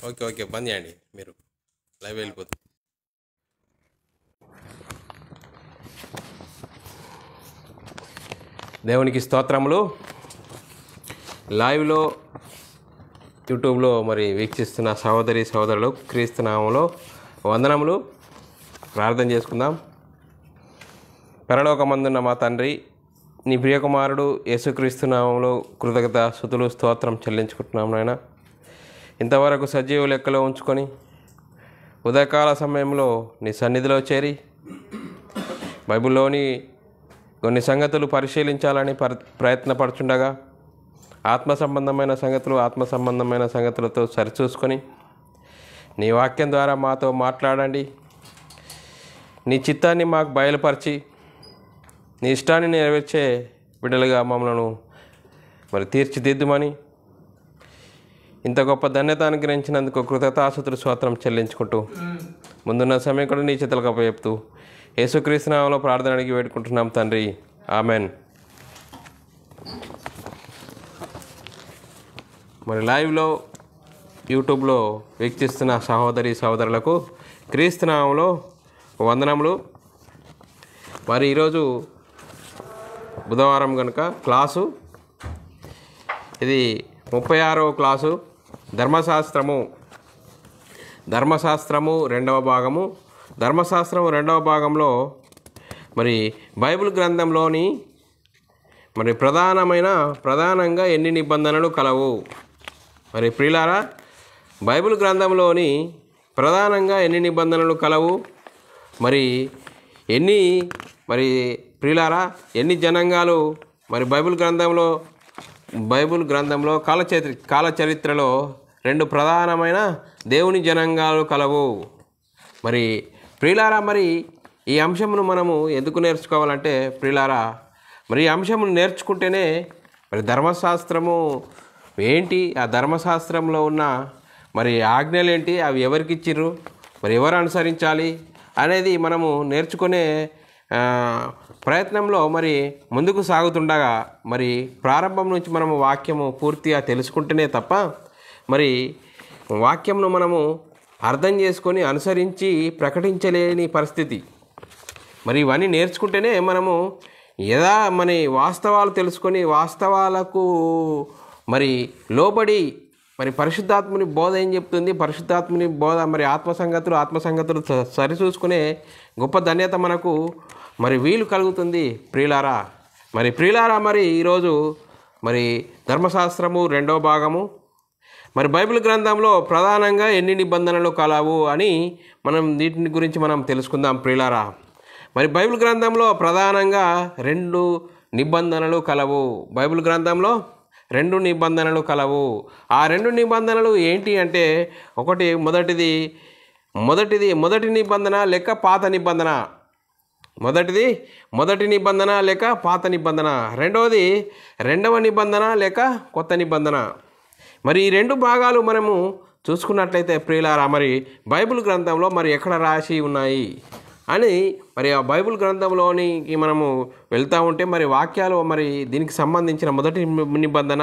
Okay okay బంద్ చేయండి, మీరు live వెళ్ళిపోతుంది. దేవునికి స్తోత్రములు. లైవ్లో యూట్యూబ్లో మరి వీక్షిస్తున్న సహోదరి సహోదరులు క్రీస్తు నామములో వందనములు. ప్రార్థన చేసుకుందాం. పరలోకమందున్న మా తండ్రి, నీ ప్రియకుమారుడు యేసుక్రీస్తు నామములో కృతజ్ఞత స్తుతులు స్తోత్రం చెల్లించుకుంటున్నాం నాయన. ఇంతవరకు సజీవ లెక్కలో ఉంచుకొని ఉదయకాల సమయంలో నీ సన్నిధిలో చేరి బైబిల్లోని కొన్ని సంగతులు పరిశీలించాలని ప్రయత్నపడుచుండగా ఆత్మ సంబంధమైన సంగతులతో సరిచూసుకొని నీ వాక్యం ద్వారా మాతో మాట్లాడండి. నీ చిత్తాన్ని మాకు బయలుపరిచి నీ ఇష్టాన్ని నెరవేర్చే బిడ్డలుగా మమ్మలను మరి తీర్చిదిద్దుమని ఇంత గొప్ప ధన్యత అనుగ్రహించినందుకు కృతజ్ఞతాస్తుతులు స్తోత్రం చెల్లించుకుంటూ ముందున్న సమయం కూడా నీ చేతులకు అప్పచెప్తూ యేసుక్రీస్తు నామములో ప్రార్థన అడిగి వేడుకుంటున్నాం తండ్రి, ఆమెన్. మరి లైవ్లో యూట్యూబ్లో వీక్షిస్తున్న సహోదరి సహోదరులకు క్రీస్తు నామములో వందనములు. మరి ఈరోజు బుధవారం కనుక క్లాసు, ఇది 36వ క్లాసు, ధర్మశాస్త్రము 2వ భాగము. ధర్మశాస్త్రం 2వ భాగంలో మరి బైబిల్ గ్రంథంలోని మరి ప్రధానంగా ఎన్ని నిబంధనలు కలవు? మరి ప్రియులారా, బైబిల్ గ్రంథంలోని ప్రధానంగా ఎన్ని నిబంధనలు కలవు? మరి ఎన్ని జనాంగాలు మరి బైబిల్ గ్రంథంలో కాల చరిత్రలో 2 ప్రధానమైన దేవుని జనాంగాలు కలవు. మరి ప్రియులారా, మరి ఈ అంశమును మనము ఎందుకు నేర్చుకోవాలంటే ప్రియులారా, మరి ఈ అంశమును నేర్చుకుంటేనే మరి ధర్మశాస్త్రము ఏంటి, ఆ ధర్మశాస్త్రంలో ఉన్న మరి ఆజ్ఞలు ఏంటి, అవి ఎవరికి ఇచ్చిర్రు, మరి ఎవరు అనుసరించాలి అనేది మనము నేర్చుకునే ప్రయత్నంలో మరి ముందుకు సాగుతుండగా మరి ప్రారంభం నుంచి మనము వాక్యము పూర్తిగా తెలుసుకుంటేనే తప్ప మరి వాక్యంను మనము అర్థం చేసుకొని అనుసరించి ప్రకటించలేని పరిస్థితి. మరి ఇవన్నీ నేర్చుకుంటేనే మనము మన వాస్తవాలు తెలుసుకొని వాస్తవాలకు మరి లోబడి మరి పరిశుద్ధాత్మని బోధ ఏం చెప్తుంది, పరిశుద్ధాత్మని బోధ మరి ఆత్మసంగతులు సరిచూసుకునే గొప్ప ధన్యత మనకు మరి వీలు కలుగుతుంది ప్రియులారా. మరి ఈరోజు మరి ధర్మశాస్త్రము 2వ భాగము, మరి బైబిల్ గ్రంథంలో ప్రధానంగా ఎన్ని నిబంధనలు కలవు అని వీటిని గురించి మనం తెలుసుకుందాం ప్రియులారా. మరి బైబిల్ గ్రంథంలో ప్రధానంగా 2 నిబంధనలు కలవు. బైబిల్ గ్రంథంలో 2 నిబంధనలు కలవు. ఆ 2 నిబంధనలు ఏంటి అంటే, మొదటి నిబంధన లేక పాత నిబంధన. మొదటి నిబంధన లేక పాత నిబంధన. రెండవది 2వ నిబంధన లేక కొత్త నిబంధన. మరి ఈ 2 భాగాలు మనము చూసుకున్నట్లయితే ప్రియులారా, మరి బైబిల్ గ్రంథంలో మరి ఎక్కడ రాసి ఉన్నాయి అని మరి ఆ బైబిల్ గ్రంథంలోనికి మనము వెళ్తూ ఉంటే మరి వాక్యాలు మరి దీనికి సంబంధించిన మొదటి నిబంధన,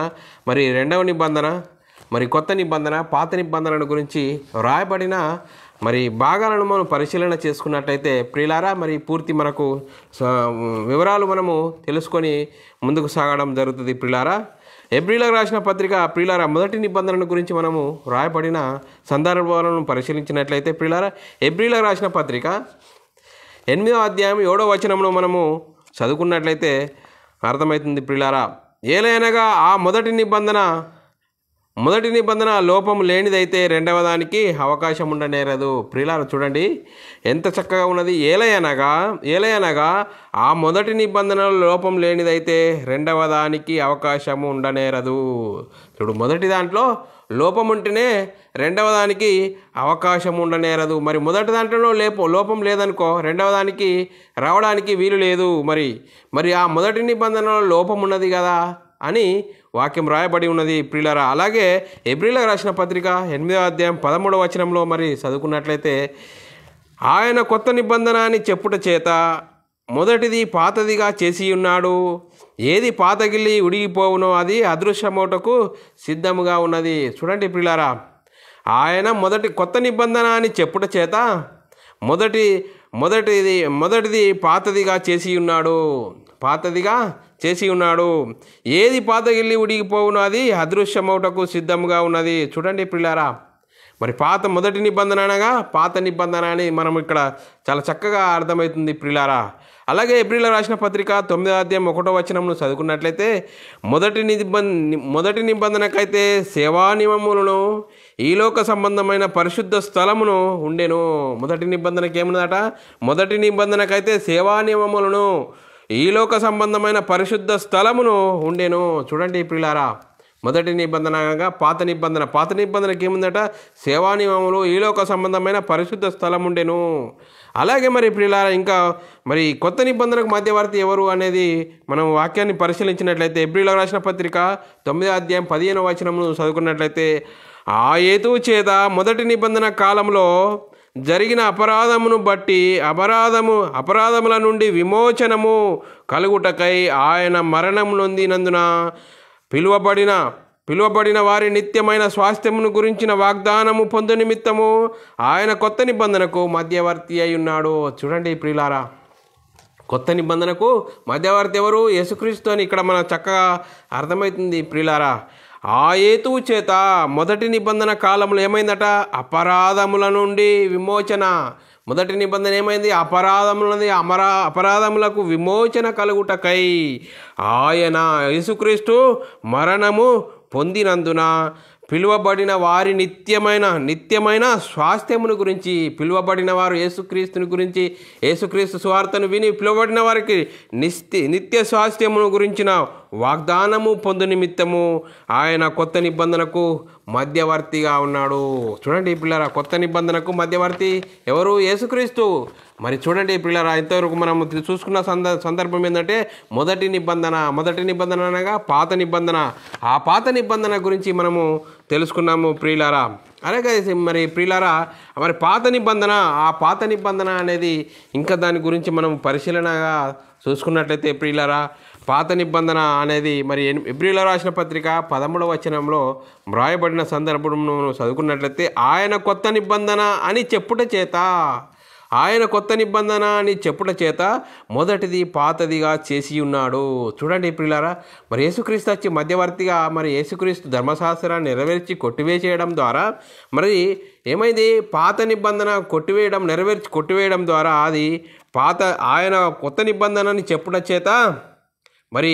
మరి 2వ నిబంధన, మరి కొత్త నిబంధన, పాత నిబంధనల గురించి రాయబడిన మరి భాగాలను మనం పరిశీలన చేసుకున్నట్లయితే ప్రియులారా, మరి పూర్తి మనకు వివరాలు మనము తెలుసుకొని ముందుకు సాగడం జరుగుతుంది ప్రియులారా. ఎబ్రీలకు రాసిన పత్రిక ప్రియులారా, మొదటి నిబంధనల గురించి మనము రాయబడిన సందర్భాలను పరిశీలించినట్లయితే ప్రియులారా, ఎబ్రీలకు రాసిన పత్రిక 8వ అధ్యాయం 7వ వచనంలో మనము చదువుకున్నట్లయితే అర్థమవుతుంది ప్రియులారా. ఏలైనగా ఆ మొదటి నిబంధన లోపం లేనిదైతే 2వ దానికి అవకాశం ఉండనేరదు. ప్రియులారా చూడండి ఎంత చక్కగా ఉన్నది. ఏలయనగా ఆ మొదటి నిబంధనలో లోపం లేనిదైతే 2వ దానికి అవకాశము ఉండనేరదు. చూడు, మొదటి దాంట్లో లోపం ఉంటేనే 2వ దానికి అవకాశం ఉండనేరదు. మరి మొదటి దాంట్లో లోపం లేదనుకో 2వ దానికి రావడానికి వీలు లేదు. మరి ఆ మొదటి నిబంధనలో లోపం ఉన్నది కదా అని వాక్యం రాయబడి ఉన్నది ప్రియులారా. అలాగే ఎబ్రీలకు రాసిన పత్రిక 8వ అధ్యాయం 13వ వచనంలో మరి చదువుకున్నట్లయితే, ఆయన కొత్త నిబంధన అని చెప్పుట చేత మొదటిది పాతదిగా చేసి ఉన్నాడు. ఏది పాతగిల్లి ఉడిగిపోవునో అది అదృశ్యమౌటకు సిద్ధముగా ఉన్నది. చూడండి ప్రియులారా, ఆయన కొత్త నిబంధన అని చెప్పుట చేత మొదటిది పాతదిగా చేసి ఉన్నాడు. ఏది పాతగిల్లి ఉడిగిపోవునో అది అదృశ్యమౌటకు సిద్ధముగా ఉన్నది. చూడండి ప్రియులారా, మరి మొదటి నిబంధన అనగా పాత నిబంధన అని మనం ఇక్కడ చాలా చక్కగా అర్థమవుతుంది ప్రియులారా. అలాగే ఏప్రిల్ రాసిన పత్రిక 9వ అధ్యాయం 1వ వచనంను చదువుకున్నట్లయితే మొదటి నిబంధనకైతే సేవా నియమములను ఈలోక సంబంధమైన పరిశుద్ధ స్థలమును ఉండెను. మొదటి నిబంధనకి ఏమున్నదట? మొదటి నిబంధనకైతే సేవా నియమములను ఈలోక సంబంధమైన పరిశుద్ధ స్థలమును ఉండెను. చూడండి ప్రియులారా, మొదటి నిబంధనగా పాత నిబంధనకి ఏముందట? సేవా నియమములు ఈలోక సంబంధమైన పరిశుద్ధ స్థలం ఉండెను. అలాగే మరి ప్రియులారా, ఇంకా మరి కొత్త నిబంధనకు మధ్యవర్తి ఎవరు అనేది మనం వాక్యాన్ని పరిశీలించినట్లయితే ఏప్రిల్ రాసిన పత్రిక 9వ అధ్యాయం 15వ వచనమును చదువుకున్నట్లయితే, ఆ హేతువు చేత మొదటి నిబంధన కాలంలో జరిగిన అపరాధమును బట్టి అపరాధముల నుండి విమోచనము కలుగుటకై ఆయన మరణం నొందినందున పిలువబడిన వారి నిత్యమైన స్వాస్థ్యమును గురించిన వాగ్దానము పొందు నిమిత్తము ఆయన కొత్త నిబంధనకు మధ్యవర్తి అయి ఉన్నాడు. చూడండి ప్రియులారా, కొత్త నిబంధనకు మధ్యవర్తి ఎవరు? యేసుక్రీస్తు అని ఇక్కడ మన చక్కగా అర్థమవుతుంది ప్రియులారా. ఆ హేతువు చేత మొదటి నిబంధన కాలంలో ఏమైందట? అపరాధముల నుండి విమోచన. మొదటి నిబంధన ఏమైంది? అపరాధములకు విమోచన కలుగుటకై ఆయన యేసుక్రీస్తు మరణము పొందినందున పిలువబడిన వారి నిత్యమైన స్వాస్థ్యమును గురించి, పిలువబడిన వారు యేసుక్రీస్తుని గురించి, యేసుక్రీస్తు సువార్తను విని పిలువబడిన వారికి నిత్య స్వాస్థ్యమును గురించిన వాగ్దానము పొందు నిమిత్తము ఆయన కొత్త నిబంధనకు మధ్యవర్తిగా ఉన్నాడు. చూడండి పిల్లరా, కొత్త నిబంధనకు మధ్యవర్తి ఎవరు? యేసుక్రీస్తు. మరి చూడండి పిల్లరా, ఇంతవరకు మనం చూసుకున్న సందర్భం ఏంటంటే మొదటి నిబంధన అనగా పాత నిబంధన. ఆ పాత నిబంధన గురించి మనము తెలుసుకున్నాము ప్రియులారా. అలాగే మరి ప్రియులారా, మరి ఆ పాత నిబంధన అనేది ఇంకా దాని గురించి మనం పరిశీలనగా చూసుకున్నట్లయితే ప్రియులారా, పాత నిబంధన అనేది మరి ఏప్రిల్ రాసిన పత్రిక 13వ వచనంలో వ్రాయబడిన సందర్భంను చదువుకున్నట్లయితే ఆయన కొత్త నిబంధన అని చెప్పుట చేత మొదటిది పాతదిగా చేసి ఉన్నాడు. చూడండి ప్రియులారా, మరి యేసుక్రీస్తు వచ్చి మధ్యవర్తిగా మరి యేసుక్రీస్తు ధర్మశాస్త్రాన్ని నెరవేర్చి కొట్టివేసేయడం ద్వారా మరి ఏమైంది? పాత నిబంధన కొట్టివేయడం ద్వారా అది ఆయన కొత్త నిబంధనని చెప్పుట చేత మరి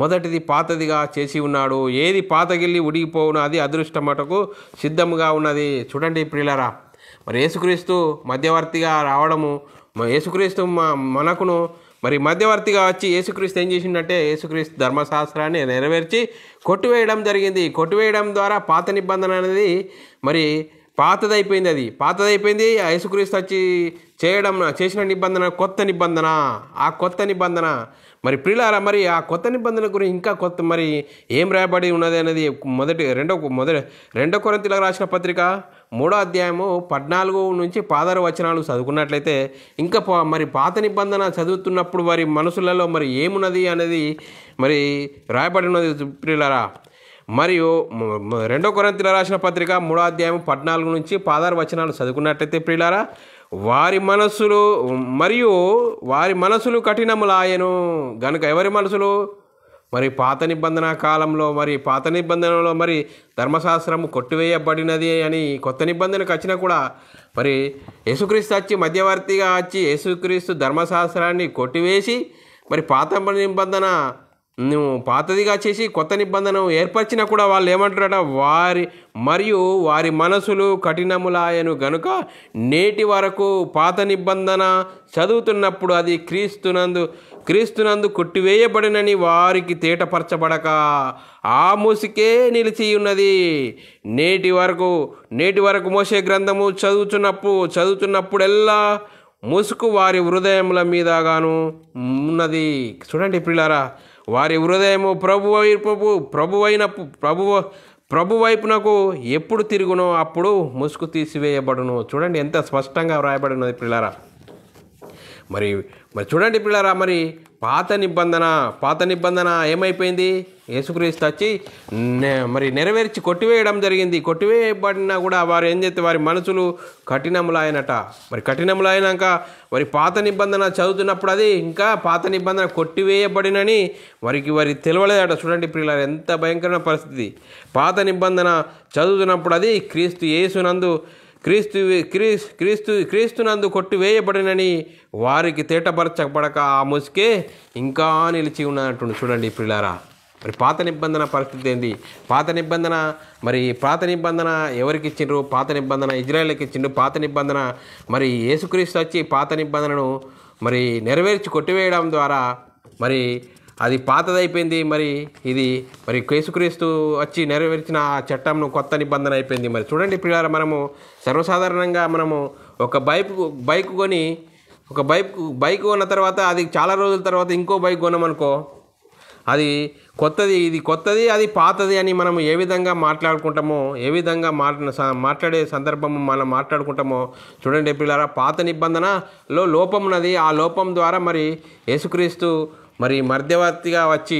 మొదటిది పాతదిగా చేసి ఉన్నాడు. ఏది పాతగిల్లి ఉడిగిపోవునో అది అదృష్టమటకు సిద్ధముగా ఉన్నది. చూడండి ప్రియులారా, మరి యేసుక్రీస్తు మధ్యవర్తిగా రావడము, యేసుక్రీస్తు మనకును మరి మధ్యవర్తిగా వచ్చి యేసుక్రీస్తు ఏం చేసిందంటే యేసుక్రీస్తు ధర్మశాస్త్రాన్ని నెరవేర్చి కొట్టివేయడం జరిగింది. కొట్టివేయడం ద్వారా పాత నిబంధన అనేది మరి పాతదైపోయింది. యేసుక్రీస్తు వచ్చి చేసిన నిబంధన కొత్త నిబంధన. ఆ కొత్త నిబంధన మరి ప్రియులారా, మరి ఆ కొత్త నిబంధన గురించి ఇంకా మరి ఏం రాయబడి ఉన్నది అనేది రెండో కొరింథీయులకు రాసిన పత్రిక 3వ అధ్యాయము 14 నుంచి 16 వచనాలు చదువుకున్నట్లయితే ఇంకా మరి పాత నిబంధన చదువుతున్నప్పుడు వారి మనసులలో మరి ఏమున్నది అనేది మరి రాయబడి ఉన్నది ప్రియులారా. మరియు 2 కొరింథీయులకు రాసిన పత్రిక 3వ అధ్యాయం 14 నుంచి 16 వచనాలు చదువుకున్నట్లయితే ప్రియులారా, వారి మనసులు కఠినములాయెను గనుక. ఎవరి మనసులు? మరి పాత నిబంధన కాలంలో పాత నిబంధనలో మరి ధర్మశాస్త్రము కొట్టివేయబడినది అని కొత్త నిబంధనకు వచ్చినా కూడా మరి యేసుక్రీస్తు వచ్చి మధ్యవర్తిగా వచ్చి యేసుక్రీస్తు ధర్మశాస్త్రాన్ని కొట్టివేసి మరి పాత నిబంధన పాతదిగా చేసి కొత్త నిబంధన ఏర్పరిచినా కూడా వాళ్ళు ఏమంటారట? వారి మనసులు కఠినములాయను గనుక నేటి వరకు పాత నిబంధన చదువుతున్నప్పుడు అది క్రీస్తునందు కొట్టివేయబడినని వారికి తేటపరచబడక ఆ మూసికే నిలిచి ఉన్నది. నేటి వరకు మోషే గ్రంథము చదువుతున్నప్పుడెల్లా ముసుగు వారి హృదయముల మీదగాను ఉన్నది. చూడండి ప్రియులారా, వారి హృదయము ప్రభు వైపునకు ఎప్పుడు తిరుగునో అప్పుడు ముసుగు తీసివేయబడును. చూడండి ఎంత స్పష్టంగా వ్రాయబడినది ప్రియులారా. మరి మరి చూడండి పిల్లరా, మరి పాత నిబంధన ఏమైపోయింది? యేసుక్రీస్తు వచ్చి మరి నెరవేర్చి కొట్టివేయడం జరిగింది. కొట్టివేయబడినా కూడా వారు ఏం చేస్తే వారి మనసులు కఠినములైనట. మరి కఠినములైనాక మరి పాత నిబంధన చదువుతున్నప్పుడు అది ఇంకా పాత నిబంధన కొట్టివేయబడినని వారికి తెలియలేదట. చూడండి పిల్లలు, ఎంత భయంకరమైన పరిస్థితి. పాత నిబంధన చదువుతున్నప్పుడు అది క్రీస్తునందు కొట్టివేయబడినని వారికి తేటపరచబడక ఆ ముసుకే ఇంకా నిలిచి ఉన్నట్టు. చూడండి పిల్లారా, మరి పాత నిబంధన పరిస్థితి ఏంది? పాత నిబంధన ఎవరికి ఇచ్చిండ్రు? పాత నిబంధన ఇజ్రాయేల్కి ఇచ్చిండ్రు. పాత నిబంధన మరి యేసుక్రీస్తు వచ్చి పాత నిబంధనను మరి నెరవేర్చి కొట్టివేయడం ద్వారా మరి అది పాతదైపోయింది. మరి ఇది మరి యేసుక్రీస్తు వచ్చి నెరవేర్చిన ఆ చట్టంను కొత్త నిబంధన అయిపోయింది. మరి చూడండి పిల్లలు, మనము సర్వసాధారణంగా మనము ఒక బైక్ కొన్న తర్వాత అది చాలా రోజుల తర్వాత ఇంకో బైక్ కొన్నామనుకో, అది కొత్తది అది పాతది అని మనం ఏ విధంగా మాట్లాడుకుంటామో, ఏ విధంగా మాట్లాడే సందర్భం మనం మాట్లాడుకుంటామో చూడండి పిల్లరా, పాత నిబంధనలో లోపం ఉన్నది. ఆ లోపం ద్వారా మరి యేసుక్రీస్తు మరి మధ్యవర్తిగా వచ్చి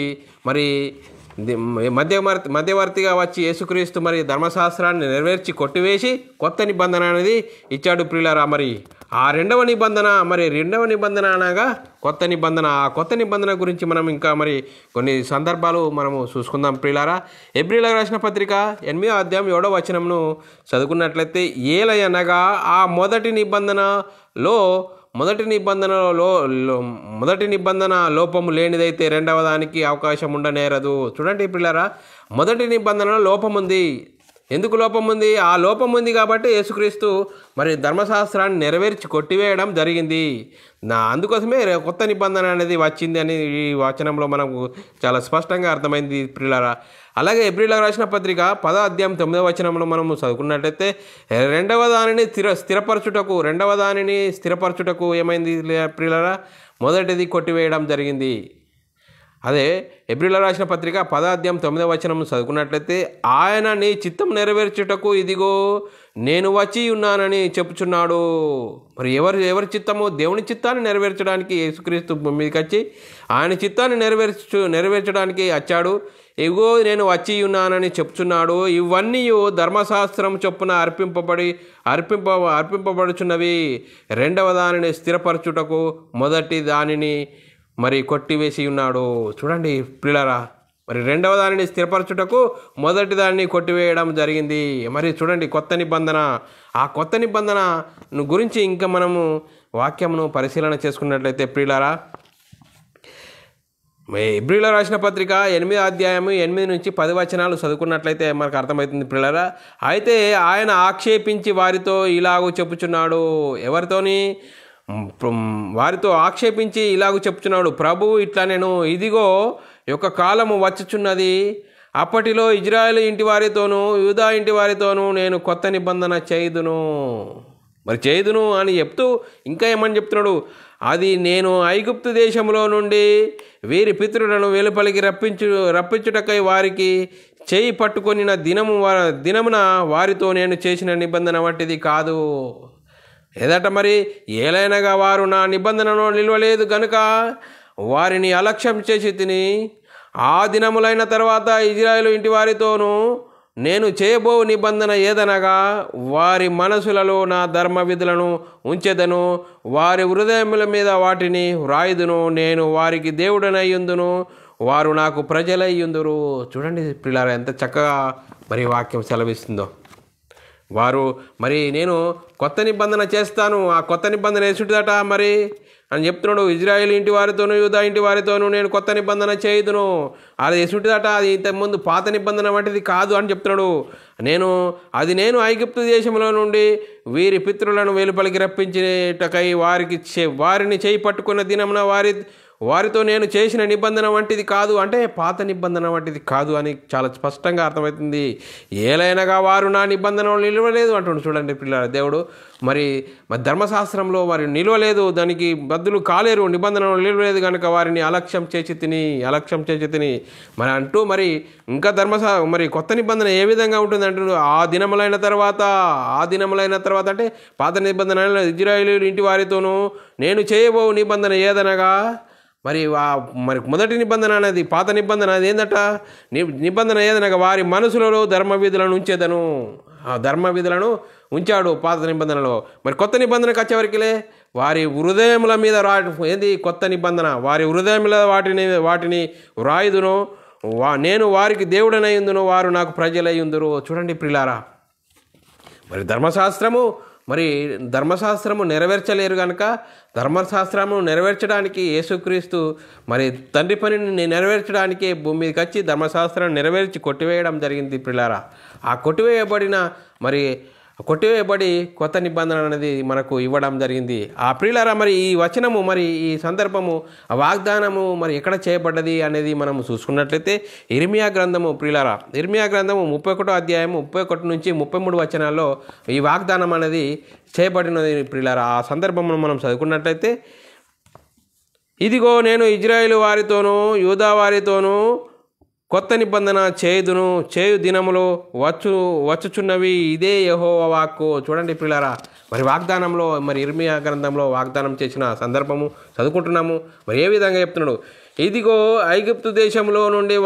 యేసుక్రీస్తు మరి ధర్మశాస్త్రాన్ని నెరవేర్చి కొట్టివేసి కొత్త నిబంధన అనేది ఇచ్చాడు ప్రియులారా. మరి ఆ రెండవ నిబంధన అనగా కొత్త నిబంధన. ఆ కొత్త నిబంధన గురించి మనం ఇంకా మరి కొన్ని సందర్భాలు మనము చూసుకుందాం ప్రియులారా. ఎబ్రీలకు రాసిన పత్రిక 8వ అధ్యాయం 7వ వచనంను చదువుకున్నట్లయితే, ఏలయనగా ఆ మొదటి నిబంధన లోపము లేనిదైతే రెండవ దానికి అవకాశం ఉండనేరదు. చూడండి పిల్లరా, మొదటి నిబంధనలో లోపం ఉంది. ఎందుకు లోపం ఉంది? ఆ లోపం ఉంది కాబట్టి యేసుక్రీస్తు మరి ధర్మశాస్త్రాన్ని నెరవేర్చి కొట్టివేయడం జరిగింది. అందుకోసమే కొత్త నిబంధన అనేది వచ్చింది అని ఈ వచనంలో మనకు చాలా స్పష్టంగా అర్థమైంది ప్రియులారా. అలాగే ఎబ్రీలకు రాసిన పత్రిక 10వ అధ్యాయం 9వ వచనంలో మనము చదువుకున్నట్లయితే, రెండవ దానిని స్థిరపరచుటకు ఏమైంది ప్రియులారా? మొదటిది కొట్టివేయడం జరిగింది. అదే ఎబ్రీలకు రాసిన పత్రిక 10వ అధ్యాయం 9వ వచనం చదువుకున్నట్లయితే, ఆయన నీ చిత్తం నెరవేర్చుటకు ఇదిగో నేను వచ్చి ఉన్నానని చెప్పుచున్నాడు. మరి ఎవరి చిత్తము? దేవుని చిత్తాన్ని నెరవేర్చడానికి యేసుక్రీస్తు భూమి మీదకి వచ్చి ఆయన చిత్తాన్ని నెరవేర్చడానికి వచ్చాడు. ఇగో నేను వచ్చి ఉన్నానని చెప్తున్నాడు. ఇవన్నీ ధర్మశాస్త్రం చొప్పున అర్పింపబడుచున్నవి. రెండవ దానిని స్థిరపరచుటకు మొదటి దానిని మరి కొట్టివేసి ఉన్నాడు. చూడండి ప్రియులారా, మరి రెండవ దానిని స్థిరపరచుటకు మొదటి దాన్ని కొట్టివేయడం జరిగింది. మరి చూడండి కొత్త నిబంధన. ఆ కొత్త నిబంధన గురించి ఇంకా మనము వాక్యమును పరిశీలన చేసుకున్నట్లయితే ప్రియులారా, ఎబ్రీలకు రాసిన పత్రిక 8వ అధ్యాయం 8 నుంచి 10 వచనాలు చదువుకున్నట్లయితే మనకు అర్థమవుతుంది ప్రియులారా. అయితే ఆయన ఆక్షేపించి వారితో ఇలాగూ చెప్పుచున్నాడు. ఎవరితోని? వారితో ఆక్షేపించి ఇలాగూ చెప్పుచున్నాడు. ప్రభువు ఇట్లా నేను, ఇదిగో యొక్క కాలము వచ్చుచున్నది, అప్పటిలో ఇజ్రాయేలు ఇంటి వారితోనూ యూదా ఇంటి వారితోనూ నేను కొత్త నిబంధన చేయుదును అని చెప్తూ ఇంకా ఏమని చెప్తున్నాడు? అది నేను ఐగుప్తు దేశంలో నుండి వీరి పితరులను వెలుపలికి రప్పించుటకై వారికి చేయి పట్టుకొనిన దినమున వారితో నేను చేసిన నిబంధన వంటిది కాదు. ఏదట మరి? ఏలైనగా వారు నా నిబంధనను నిలవలేదు గనుక వారిని అలక్ష్యం చేసి తిని, ఆ దినములైన తర్వాత ఇజ్రాయేలు ఇంటి వారితోనూ నేను చేయబో నిబంధన ఏదనగా వారి మనసులలో నా ధర్మ విధులను ఉంచెదను, వారి హృదయముల మీద వాటిని వ్రాయుదును, నేను వారికి దేవుడనయ్యుందును, వారు నాకు ప్రజలయ్యుందురు. చూడండి పిల్లారా, ఎంత చక్కగా మరి వాక్యం సెలవిస్తుందో. మరి నేను కొత్త నిబంధన చేస్తాను, ఆ కొత్త నిబంధన వేసుంటుందట మరి అని చెప్తున్నాడు. ఇజ్రాయేల్ ఇంటి వారితోనూ యూదా ఇంటి వారితోనూ నేను కొత్త నిబంధన చేయుదును. అది వేసుంటుందట. అది ఇంతకుముందు పాత నిబంధన వంటిది కాదు అని చెప్తున్నాడు. నేను ఐగుప్తు దేశంలో నుండి వీరి పితరులను వెలుపలికి రప్పించేటకై వారిని చేయి పట్టుకున్న దినమున వారితో నేను చేసిన నిబంధన వంటిది కాదు, అంటే పాత నిబంధన వంటిది కాదు అని చాలా స్పష్టంగా అర్థమవుతుంది. ఏలైనగా వారు నా నిబంధనలు నిలవలేదు అంటుండు. చూడండి పిల్లల దేవుడు మరి ధర్మశాస్త్రంలో వారి నిలవలేదు, దానికి బద్దులు కాలేరు, నిబంధనలు నిలవలేదు కనుక వారిని అలక్ష్యం చేసి తిని మరి అంటూ మరి ఇంకా మరి కొత్త నిబంధన ఏ విధంగా ఉంటుంది అంటూ ఆ దినములైన తర్వాత అంటే పాత నిబంధన ఇజ్రాయేలీయుల ఇంటి వారితోనూ నేను చేయబో నిబంధన ఏదనగా మరి మొదటి నిబంధన అనేది పాత నిబంధన అది ఏందట, నిబంధన ఏదనగా వారి మనసులలో ధర్మవిధులను ఉంచేదను. ఆ ధర్మవిధులను ఉంచాడు పాత నిబంధనలో. మరి కొత్త నిబంధనకు వచ్చేవరకులే వారి హృదయముల మీద ఏంది కొత్త నిబంధన, వారి హృదయముల వాటిని వ్రాయుదును, నేను వారికి దేవుడనయ్యుందును, వారు నాకు ప్రజలయ్యుందురు. చూడండి ప్రియులారా, మరి ధర్మశాస్త్రము నెరవేర్చలేరు కనుక ధర్మశాస్త్రము నెరవేర్చడానికి యేసుక్రీస్తు మరి తండ్రి పనిని నెరవేర్చడానికి భూమి మీదకి వచ్చి ధర్మశాస్త్రాన్ని నెరవేర్చి కొట్టివేయడం జరిగింది ప్రియులారా. ఆ కొట్టివేయబడి కొత్త నిబంధన అనేది మనకు ఇవ్వడం జరిగింది. ఆ ప్రియులారా, మరి ఈ వచనము మరి ఈ సందర్భము ఆ వాగ్దానము మరి ఎక్కడ చేయబడ్డది అనేది మనం చూసుకున్నట్లయితే ఇర్మియా గ్రంథము ప్రియులారా, ఇర్మియా గ్రంథము 31వ అధ్యాయము 31 నుంచి 33 వచనాల్లో ఈ వాగ్దానం అనేది చేయబడినది ప్రియులారా. ఆ సందర్భమును మనం చదువుకున్నట్లయితే, ఇదిగో నేను ఇజ్రాయేలు వారితోనూ యూదా వారితోనూ కొత్త నిబంధన చేయు దినములు వచ్చుచున్నవి, ఇదే యెహోవా వాక్కు. చూడండి ప్రియులారా, మరి వాగ్దానంలో మరి ఇర్మియా గ్రంథంలో వాగ్దానం చేసిన సందర్భము చదువుకుంటున్నాము. మరి ఏ విధంగా చెప్తున్నాడు, ఇదిగో ఐగుప్తు దేశంలో నుండి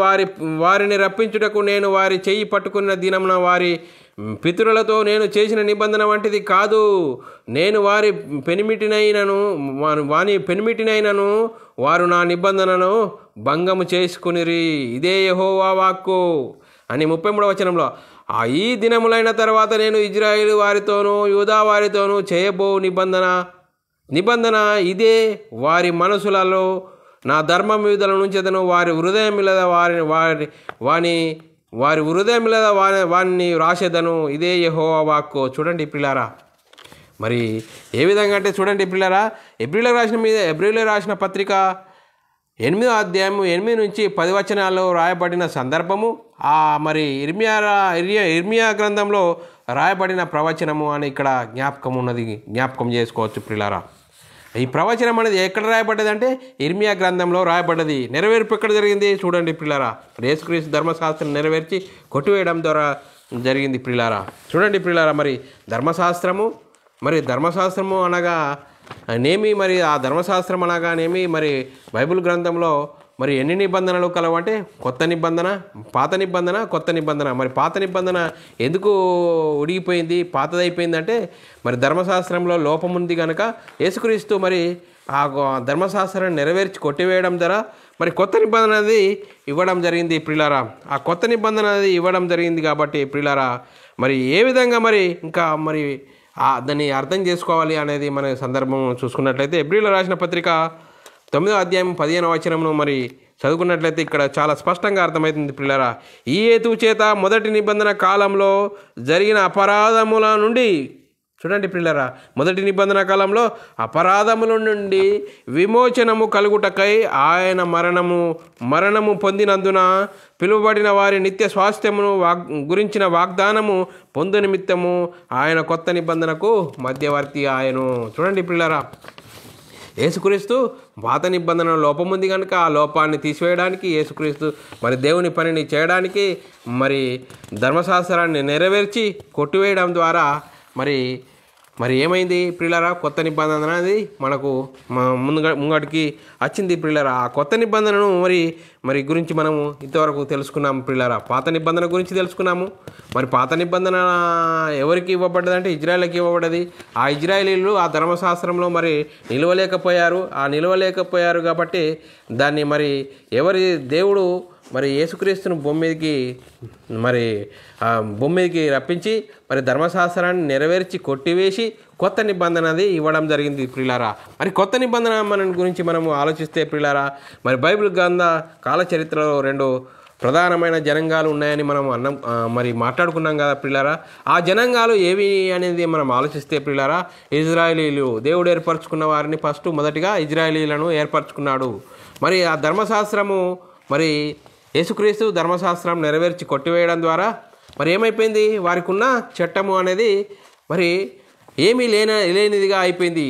వారిని రప్పించుటకు నేను వారి చెయ్యి పట్టుకున్న దినమున వారి పితరులతో నేను చేసిన నిబంధన వంటిది కాదు. నేను వాని పెనిమిటినైనను వారు నా నిబంధనను భంగము చేసుకునిరి, ఇదే యెహోవా వాక్కు అని 33వ వచనంలో. ఈ దినములైన తర్వాత నేను ఇజ్రాయేలు వారితోనూ యూదా వారితోనూ చేయబో నిబంధన ఇదే, వారి మనసులలో నా ధర్మం విధుల నుంచేదను, వారి హృదయం వారిని రాసేదను, ఇదే యెహోవా వాక్కు. చూడండి ప్రియులారా, మరి ఏ విధంగా అంటే చూడండి ప్రియులారా, ఎబ్రియులకు రాసిన పత్రిక 8వ అధ్యాయం 8 నుంచి 10 వచనాల్లో రాయబడిన సందర్భము మరి ఇర్మియా గ్రంథంలో రాయబడిన ప్రవచనము అని ఇక్కడ జ్ఞాపకం చేసుకోవచ్చు ప్రియులారా. ఈ ప్రవచనం అనేది ఎక్కడ రాయబడ్డది అంటే ఇర్మియా గ్రంథంలో రాయబడ్డది. నెరవేర్పు ఎక్కడ జరిగింది చూడండి ప్రియులారా, యేసుక్రీస్తు ధర్మశాస్త్రం నెరవేర్చి కొట్టివేయడం ద్వారా జరిగింది ప్రియులారా. చూడండి ప్రియులారా, మరి ధర్మశాస్త్రము అనగా నేమి, మరి ఆ ధర్మశాస్త్రం అనగానేమి, మరి బైబిల్ గ్రంథంలో మరి ఎన్ని నిబంధనలు కలవంటే కొత్త నిబంధన, పాత నిబంధన, కొత్త నిబంధన. మరి పాత నిబంధన ఎందుకు ఉడిగిపోయింది, పాతదైపోయిందంటే మరి ధర్మశాస్త్రంలో లోపం ఉంది కనుక యేసుక్రీస్తు మరి ఆ ధర్మశాస్త్రాన్ని నెరవేర్చి కొట్టివేయడం ద్వారా మరి కొత్త నిబంధన అనేది ఇవ్వడం జరిగింది ప్రియులారా. ఆ కొత్త నిబంధన అనేది ఇవ్వడం జరిగింది కాబట్టి ప్రియులారా, మరి ఏ విధంగా మరి ఇంకా మరి దాన్ని అర్థం చేసుకోవాలి అనేది మన సందర్భం చూసుకున్నట్లయితే ఎబ్రియులకు రాసిన పత్రిక 9వ అధ్యాయం 15వ వచనమును మరి చదువుకున్నట్లయితే ఇక్కడ చాలా స్పష్టంగా అర్థమవుతుంది ప్రియులారా. ఈ హేతువు చేత మొదటి నిబంధన కాలంలో జరిగిన అపరాధముల నుండి, చూడండి ప్రియులారా, మొదటి నిబంధన కాలంలో అపరాధముల నుండి విమోచనము కలుగుటకై ఆయన మరణము పొందినందున పిలువబడిన వారి నిత్య స్వాస్థ్యమును గురించిన వాగ్దానము పొందు నిమిత్తము ఆయన కొత్త నిబంధనకు మధ్యవర్తి ఆయను. చూడండి ప్రియులారా, యేసుక్రీస్తు పాత నిబంధన లోపం ఉంది కనుక ఆ లోపాన్ని తీసివేయడానికి యేసుక్రీస్తు మరి దేవుని పనిని చేయడానికి మరి ధర్మశాస్త్రాన్ని నెరవేర్చి కొట్టివేయడం ద్వారా మరి ఏమైంది ప్రియులారా, కొత్త నిబంధన అనేది మనకు ముంగటికి వచ్చింది ప్రియులారా. ఆ కొత్త నిబంధనను మరి గురించి మనము ఇంతవరకు తెలుసుకున్నాము ప్రియులారా. పాత నిబంధన గురించి తెలుసుకున్నాము. మరి పాత నిబంధన ఎవరికి ఇవ్వబడ్డదంటే ఇజ్రాయేలుకి ఇవ్వబడ్డది. ఆ ఇజ్రాయేలీలు ఆ ధర్మశాస్త్రంలో మరి నిలవలేకపోయారు కాబట్టి దాన్ని మరి ఎవరి దేవుడు మరి యేసుక్రీస్తును భూమి మీదకి రప్పించి మరి ధర్మశాస్త్రాన్ని నెరవేర్చి కొట్టివేసి కొత్త నిబంధన అది ఇవ్వడం జరిగింది ప్రియులారా. మరి కొత్త నిబంధన మన గురించి మనము ఆలోచిస్తే ప్రియులారా, మరి బైబిల్ గ్రంథ కాల చరిత్రలో 2 ప్రధానమైన జనాంగాలు ఉన్నాయని మనం మాట్లాడుకున్నాం కదా ప్రియులారా. ఆ జనాంగాలు ఏవి అనేది మనం ఆలోచిస్తే ప్రియులారా, ఇజ్రాయేలీలు, దేవుడు ఏర్పరచుకున్న వారిని మొదటిగా ఇజ్రాయేలీలను ఏర్పరచుకున్నాడు. మరి ఆ ధర్మశాస్త్రము మరి యేసుక్రీస్తు ధర్మశాస్త్రం నెరవేర్చి కొట్టివేయడం ద్వారా మరి ఏమైపోయింది, వారికి ఉన్న చట్టము అనేది మరి ఏమీ లేనిదిగా అయిపోయింది.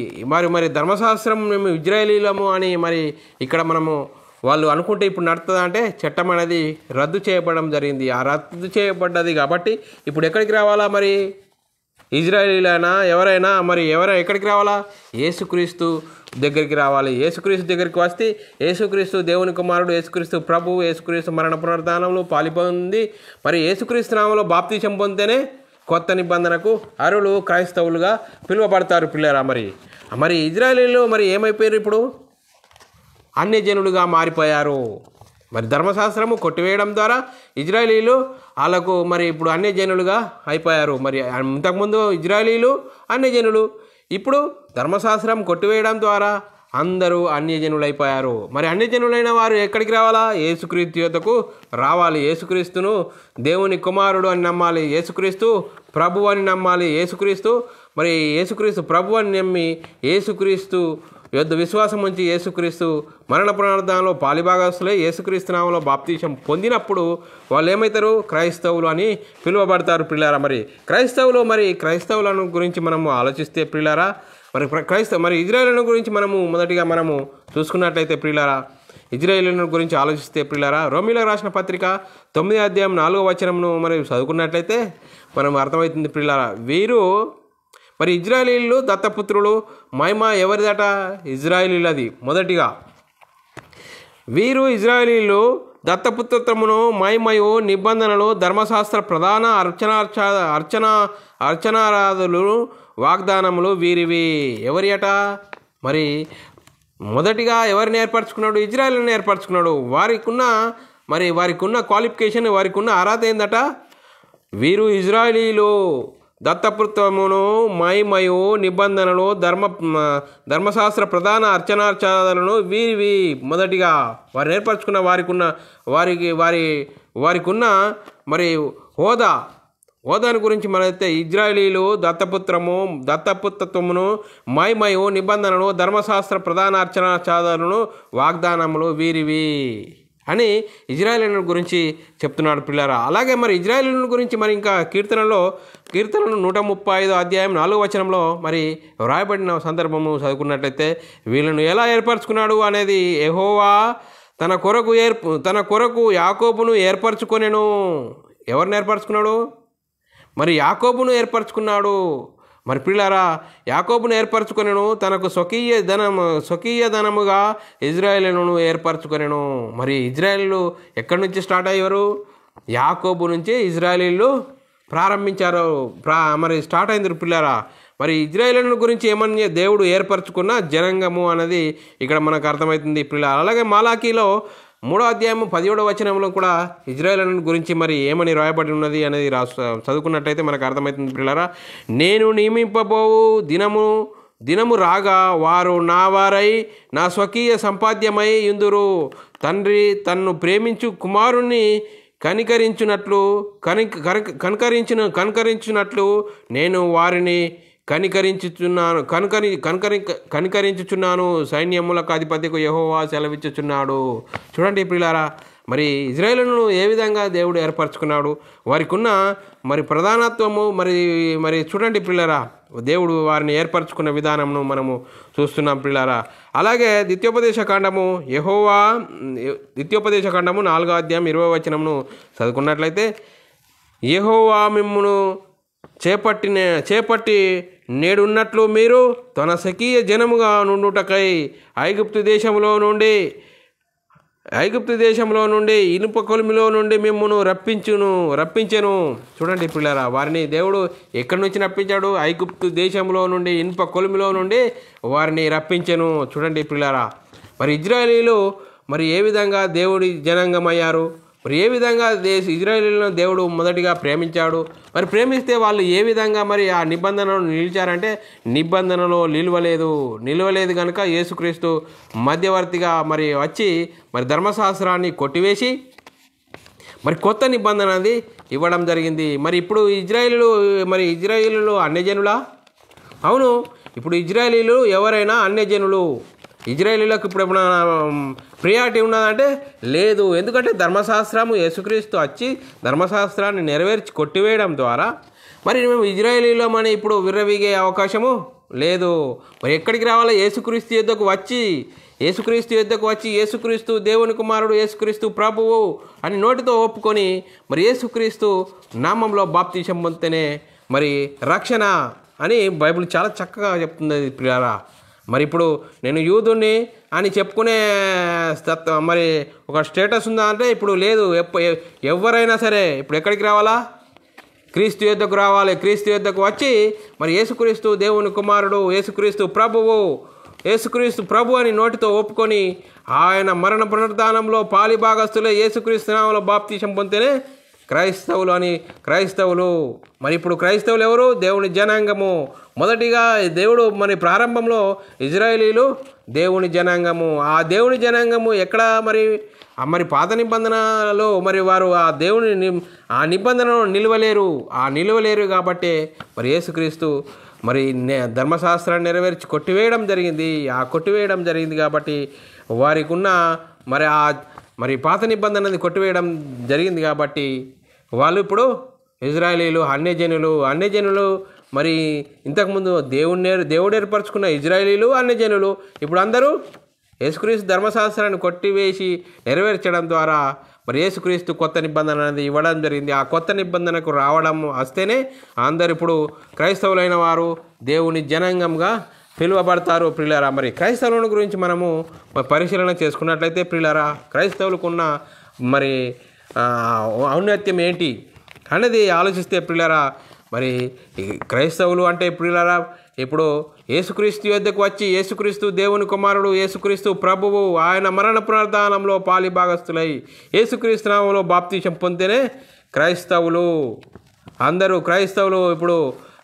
మరి ధర్మశాస్త్రం మేము ఇజ్రాయేలీలము అని మరి ఇక్కడ మనము వాళ్ళు అనుకుంటే ఇప్పుడు నడుతుందా అంటే చట్టం అనేది రద్దు చేయబడడం జరిగింది. ఆ రద్దు చేయబడ్డది కాబట్టి ఇప్పుడు ఎక్కడికి రావాలా, మరి ఇజ్రాయేలీలైనా ఎవరైనా ఎక్కడికి రావాలా, యేసుక్రీస్తు దగ్గరికి రావాలి. యేసుక్రీస్తు దగ్గరికి వస్తే యేసుక్రీస్తు దేవుని కుమారుడు, యేసుక్రీస్తు ప్రభువు, యేసుక్రీస్తు మరణ పునరుద్ధానంలో పాలిపొంది మరి యేసుక్రీస్తు నామంలో బాప్తిసం పొందితేనే కొత్త నిబంధనకు అరులు క్రైస్తవులుగా పిలువబడతారు పిల్లరా. మరి ఇజ్రాయేలీలు మరి ఏమైపోయారు, ఇప్పుడు అన్యజనులుగా మారిపోయారు. మరి ధర్మశాస్త్రము కొట్టివేయడం ద్వారా ఇజ్రాయేలీలు వాళ్ళకు మరి ఇప్పుడు అన్యజనులుగా అయిపోయారు. మరి ఇంతకుముందు ఇజ్రాయేలీలు అన్యజనులు, ఇప్పుడు ధర్మశాస్త్రం కొట్టివేయడం ద్వారా అందరూ అన్యజనులు అయిపోయారు. మరి అన్యజనులైన వారు ఎక్కడికి రావాలా, యేసుక్రీస్తు యొద్దకు రావాలి. యేసుక్రీస్తును దేవుని కుమారుడు అని నమ్మాలి, యేసుక్రీస్తు ప్రభు అని నమ్మాలి. యేసుక్రీస్తు ప్రభు అని నమ్మి యేసుక్రీస్తు యొద్ద విశ్వాసం ఉంచి యేసుక్రీస్తు మరణ పునరుద్ధానంలో పాలిభాగస్తులై యేసుక్రీస్తు నామంలో బాప్తిసం పొందినప్పుడు వాళ్ళు ఏమవుతారు, క్రైస్తవులు అని పిలువబడతారు పిల్లారా. మరి క్రైస్తవులను గురించి మనము ఆలోచిస్తే పిల్లారా, మరి ఇజ్రాయేలుల గురించి మొదటిగా మనము చూసుకున్నట్లయితే పిల్లారా, ఇజ్రాయేలుల గురించి ఆలోచిస్తే పిల్లారా, రోమీయులకు రాసిన పత్రిక 9వ అధ్యాయం 4వ వచనంను చదువుకున్నట్లయితే మనం అర్థమవుతుంది పిల్లారా. వీరు మరి ఇజ్రాయేలీలు దత్తపుత్రులు, మహిమ ఎవరిదట, ఇజ్రాయేలీలది. మొదటిగా వీరు ఇజ్రాయేలీలు దత్తపుత్రత్వమును, మహిమయు, నిబంధనలు, ధర్మశాస్త్ర ప్రధాన అర్చనారాధులు, వాగ్దానములు వీరివి. ఎవరి అట, మరి మొదటిగా ఎవరిని ఏర్పరచుకున్నాడు, ఇజ్రాయేలుని ఏర్పరచుకున్నాడు. వారికి ఉన్న క్వాలిఫికేషన్, వారికి ఉన్న అర్హత ఏందట, వీరు ఇజ్రాయేలీలు దత్తపుత్రమును, మహిమయు, నిబంధనలు, ధర్మశాస్త్ర ప్రధాన అర్చనాచారాలను వీరివి. మొదటిగా వారిని ఏర్పరచుకున్న వారికి ఉన్న మరి హోదాని గురించి మనైతే ఇజ్రాయేలీలు దత్తపుత్రత్వమును, మహిమయు, నిబంధనలు, ధర్మశాస్త్ర ప్రధాన అర్చనాచారాలను, వాగ్దానములు వీరివి అని ఇజ్రాయేలీల గురించి చెప్తున్నాడు పిల్లారా. అలాగే మరి ఇజ్రాయేలీల గురించి మరి ఇంకా కీర్తనలు 135 అధ్యాయం 4వ వచనంలో మరి వ్రాయబడిన సందర్భము చదువుకున్నట్లయితే వీళ్ళను ఎలా ఏర్పరచుకున్నాడు అనేది, యెహోవా తన కొరకు యాకోబును ఏర్పరచుకొనెను. ఎవరిని ఏర్పరచుకున్నాడు, మరి యాకోబును ఏర్పరచుకున్నాడు. మరి పిల్లారా, యాకోబును ఏర్పరచుకొనెను, తనకు స్వకీయ ధనముగా ఇజ్రాయేలును ఏర్పరచుకొనెను. మరి ఇజ్రాయేలు ఎక్కడి నుంచి స్టార్ట్ అయ్యారు, యాకోబు నుంచి ఇజ్రాయేలీలు ప్రారంభించారు, మరి స్టార్ట్ అయింది పిల్లారా. మరి ఇజ్రాయేలుల గురించి ఏమని దేవుడు ఏర్పరచుకున్న జనాంగము అనేది ఇక్కడ మనకు అర్థమవుతుంది పిల్లారా. అలాగే మాలాకీలో 3వ అధ్యాయం 17వ వచనంలో కూడా ఇజ్రాయేలుల గురించి మరి ఏమని రాయబడి ఉన్నది అనేది చదువుకున్నట్టయితే మనకు అర్థమవుతుంది పిల్లారా. నేను నియమింపబోవు దినము రాగా వారు నా వారై నా స్వకీయ సంపాద్యమై యుందురు. తండ్రి తన్ను ప్రేమించు కుమారుణ్ణి కనికరించినట్లు నేను వారిని కనికరించుచున్నాను సైన్యములకు అధిపతికి యెహోవా సెలవిచ్చుచున్నాడు. చూడండి పిల్లారా, మరి ఇజ్రాయేలును ఏ విధంగా దేవుడు ఏర్పరచుకున్నాడు, వారికి ఉన్న మరి ప్రధానత్వము మరి చూడండి పిల్లారా, దేవుడు వారిని ఏర్పరచుకున్న విధానంను మనము చూస్తున్నాం పిల్లారా. అలాగే ద్వితీయోపదేశ కాండము 4వ అధ్యాయం 20వ వచనమును చదువుకున్నట్లయితే, యెహోవా మిమ్మును చేపట్టి నేడున్నట్లు మీరు తన స్వకీయ జనముగా నుండుటకై ఐగుప్తు దేశంలో నుండి ఇనుప కొలిమిలో నుండి మిమ్మును రప్పించెను. చూడండి పిల్లారా, వారిని దేవుడు ఎక్కడి నుంచి రప్పించాడు, ఐగుప్తు దేశంలో నుండి ఇనుప కొలిమిలో నుండి వారిని రప్పించెను. చూడండి పిల్లారా, మరి ఇజ్రాయేలీలు మరి ఏ విధంగా దేవుడి జనాంగం అయ్యారు, మరి ఏ విధంగా ఇజ్రాయేలీలను దేవుడు మొదటిగా ప్రేమించాడు, మరి ప్రేమిస్తే వాళ్ళు ఏ విధంగా మరి ఆ నిబంధనలు నిలిచారంటే నిబంధనలో నిలవలేదు కనుక యేసుక్రీస్తు మధ్యవర్తిగా మరి వచ్చి మరి ధర్మశాస్త్రాన్ని కొట్టివేసి మరి కొత్త నిబంధన అది ఇవ్వడం జరిగింది. మరి ఇప్పుడు ఇజ్రాయేలీలు అన్యజనులా? అవును, ఇప్పుడు ఇజ్రాయేలీలు ఎవరైనా అన్యజనులు. ఇజ్రాయేలీలకు ఇప్పుడు ఏమైనా ప్రియారిటీ ఉన్నదంటే లేదు. ఎందుకంటే ధర్మశాస్త్రము యేసుక్రీస్తు వచ్చి ధర్మశాస్త్రాన్ని నెరవేర్చి కొట్టివేయడం ద్వారా మరి మేము ఇజ్రాయేలీలమని ఇప్పుడు విర్రవీగే అవకాశము లేదు. మరి ఎక్కడికి రావాలి? యేసుక్రీస్తు యొద్దకు వచ్చి యేసుక్రీస్తు దేవుని కుమారుడు, యేసుక్రీస్తు ప్రభువు అని నోటితో ఒప్పుకొని మరి యేసుక్రీస్తు నామంలో బాప్తిసం పొందితేనే మరి రక్షణ అని బైబిల్ చాలా చక్కగా చెప్తుంది ప్రియారా. మరి ఇప్పుడు నేను యూదుని అని చెప్పుకునే మరి ఒక స్టేటస్ ఉందా అంటే ఇప్పుడు లేదు. ఎవరైనా సరే ఇప్పుడు ఎక్కడికి రావాలా? క్రీస్తు యొద్దకు రావాలి. క్రీస్తు యొద్దకు వచ్చి మరి యేసుక్రీస్తు దేవుని కుమారుడు, యేసుక్రీస్తు ప్రభు అని నోటితో ఒప్పుకొని ఆయన మరణ పునరుద్ధానంలో పాలిభాగస్తులే యేసుక్రీస్తు నామములో బాప్తిసం పొందితేనే క్రైస్తవులు. మరి ఇప్పుడు క్రైస్తవులు ఎవరు? దేవుని జనాంగము. మొదటిగా దేవుడు మరి ప్రారంభంలో ఇజ్రాయేలీలు దేవుని జనాంగము. ఆ దేవుని జనాంగము ఎక్కడ మరి పాత నిబంధనలో మరి వారు ఆ నిబంధనను నిలవలేరు కాబట్టి మరి యేసుక్రీస్తు మరి ధర్మశాస్త్రాన్ని నెరవేర్చి కొట్టివేయడం జరిగింది కాబట్టి వారికి ఉన్న మరి పాత నిబంధనని కొట్టివేయడం జరిగింది కాబట్టి వాళ్ళు ఇప్పుడు ఇజ్రాయేలీలు అన్యజనులు మరి ఇంతకుముందు దేవుడు ఏర్పరచుకున్న ఇజ్రాయేలీలు అన్యజనులు ఇప్పుడు అందరూ యేసుక్రీస్తు ధర్మశాస్త్రాన్ని కొట్టివేసి నెరవేర్చడం ద్వారా మరి యేసుక్రీస్తు కొత్త నిబంధన అనేది ఇవ్వడం జరిగింది. ఆ కొత్త నిబంధనకు రావడం వస్తేనే అందరు ఇప్పుడు క్రైస్తవులైన వారు దేవుని జనాంగంగా పిలువబడతారు ప్రియులారా. మరి క్రైస్తవుల గురించి మనము పరిశీలన చేసుకున్నట్లయితే ప్రియులారా, క్రైస్తవులకున్న మరి ఔన్నత్యం ఏంటి అనేది ఆలోచిస్తే ప్రియులారా, మరి క్రైస్తవులు అంటే ప్రియులారా ఇప్పుడు యేసుక్రీస్తు యొద్దకు వచ్చి యేసుక్రీస్తు దేవుని కుమారుడు, యేసుక్రీస్తు ప్రభువు ఆయన మరణ పునరుద్ధానంలో పాలిభాగస్తులై యేసుక్రీస్తు నామములో బాప్తిసం పొందితేనే క్రైస్తవులు. అందరూ క్రైస్తవులు. ఇప్పుడు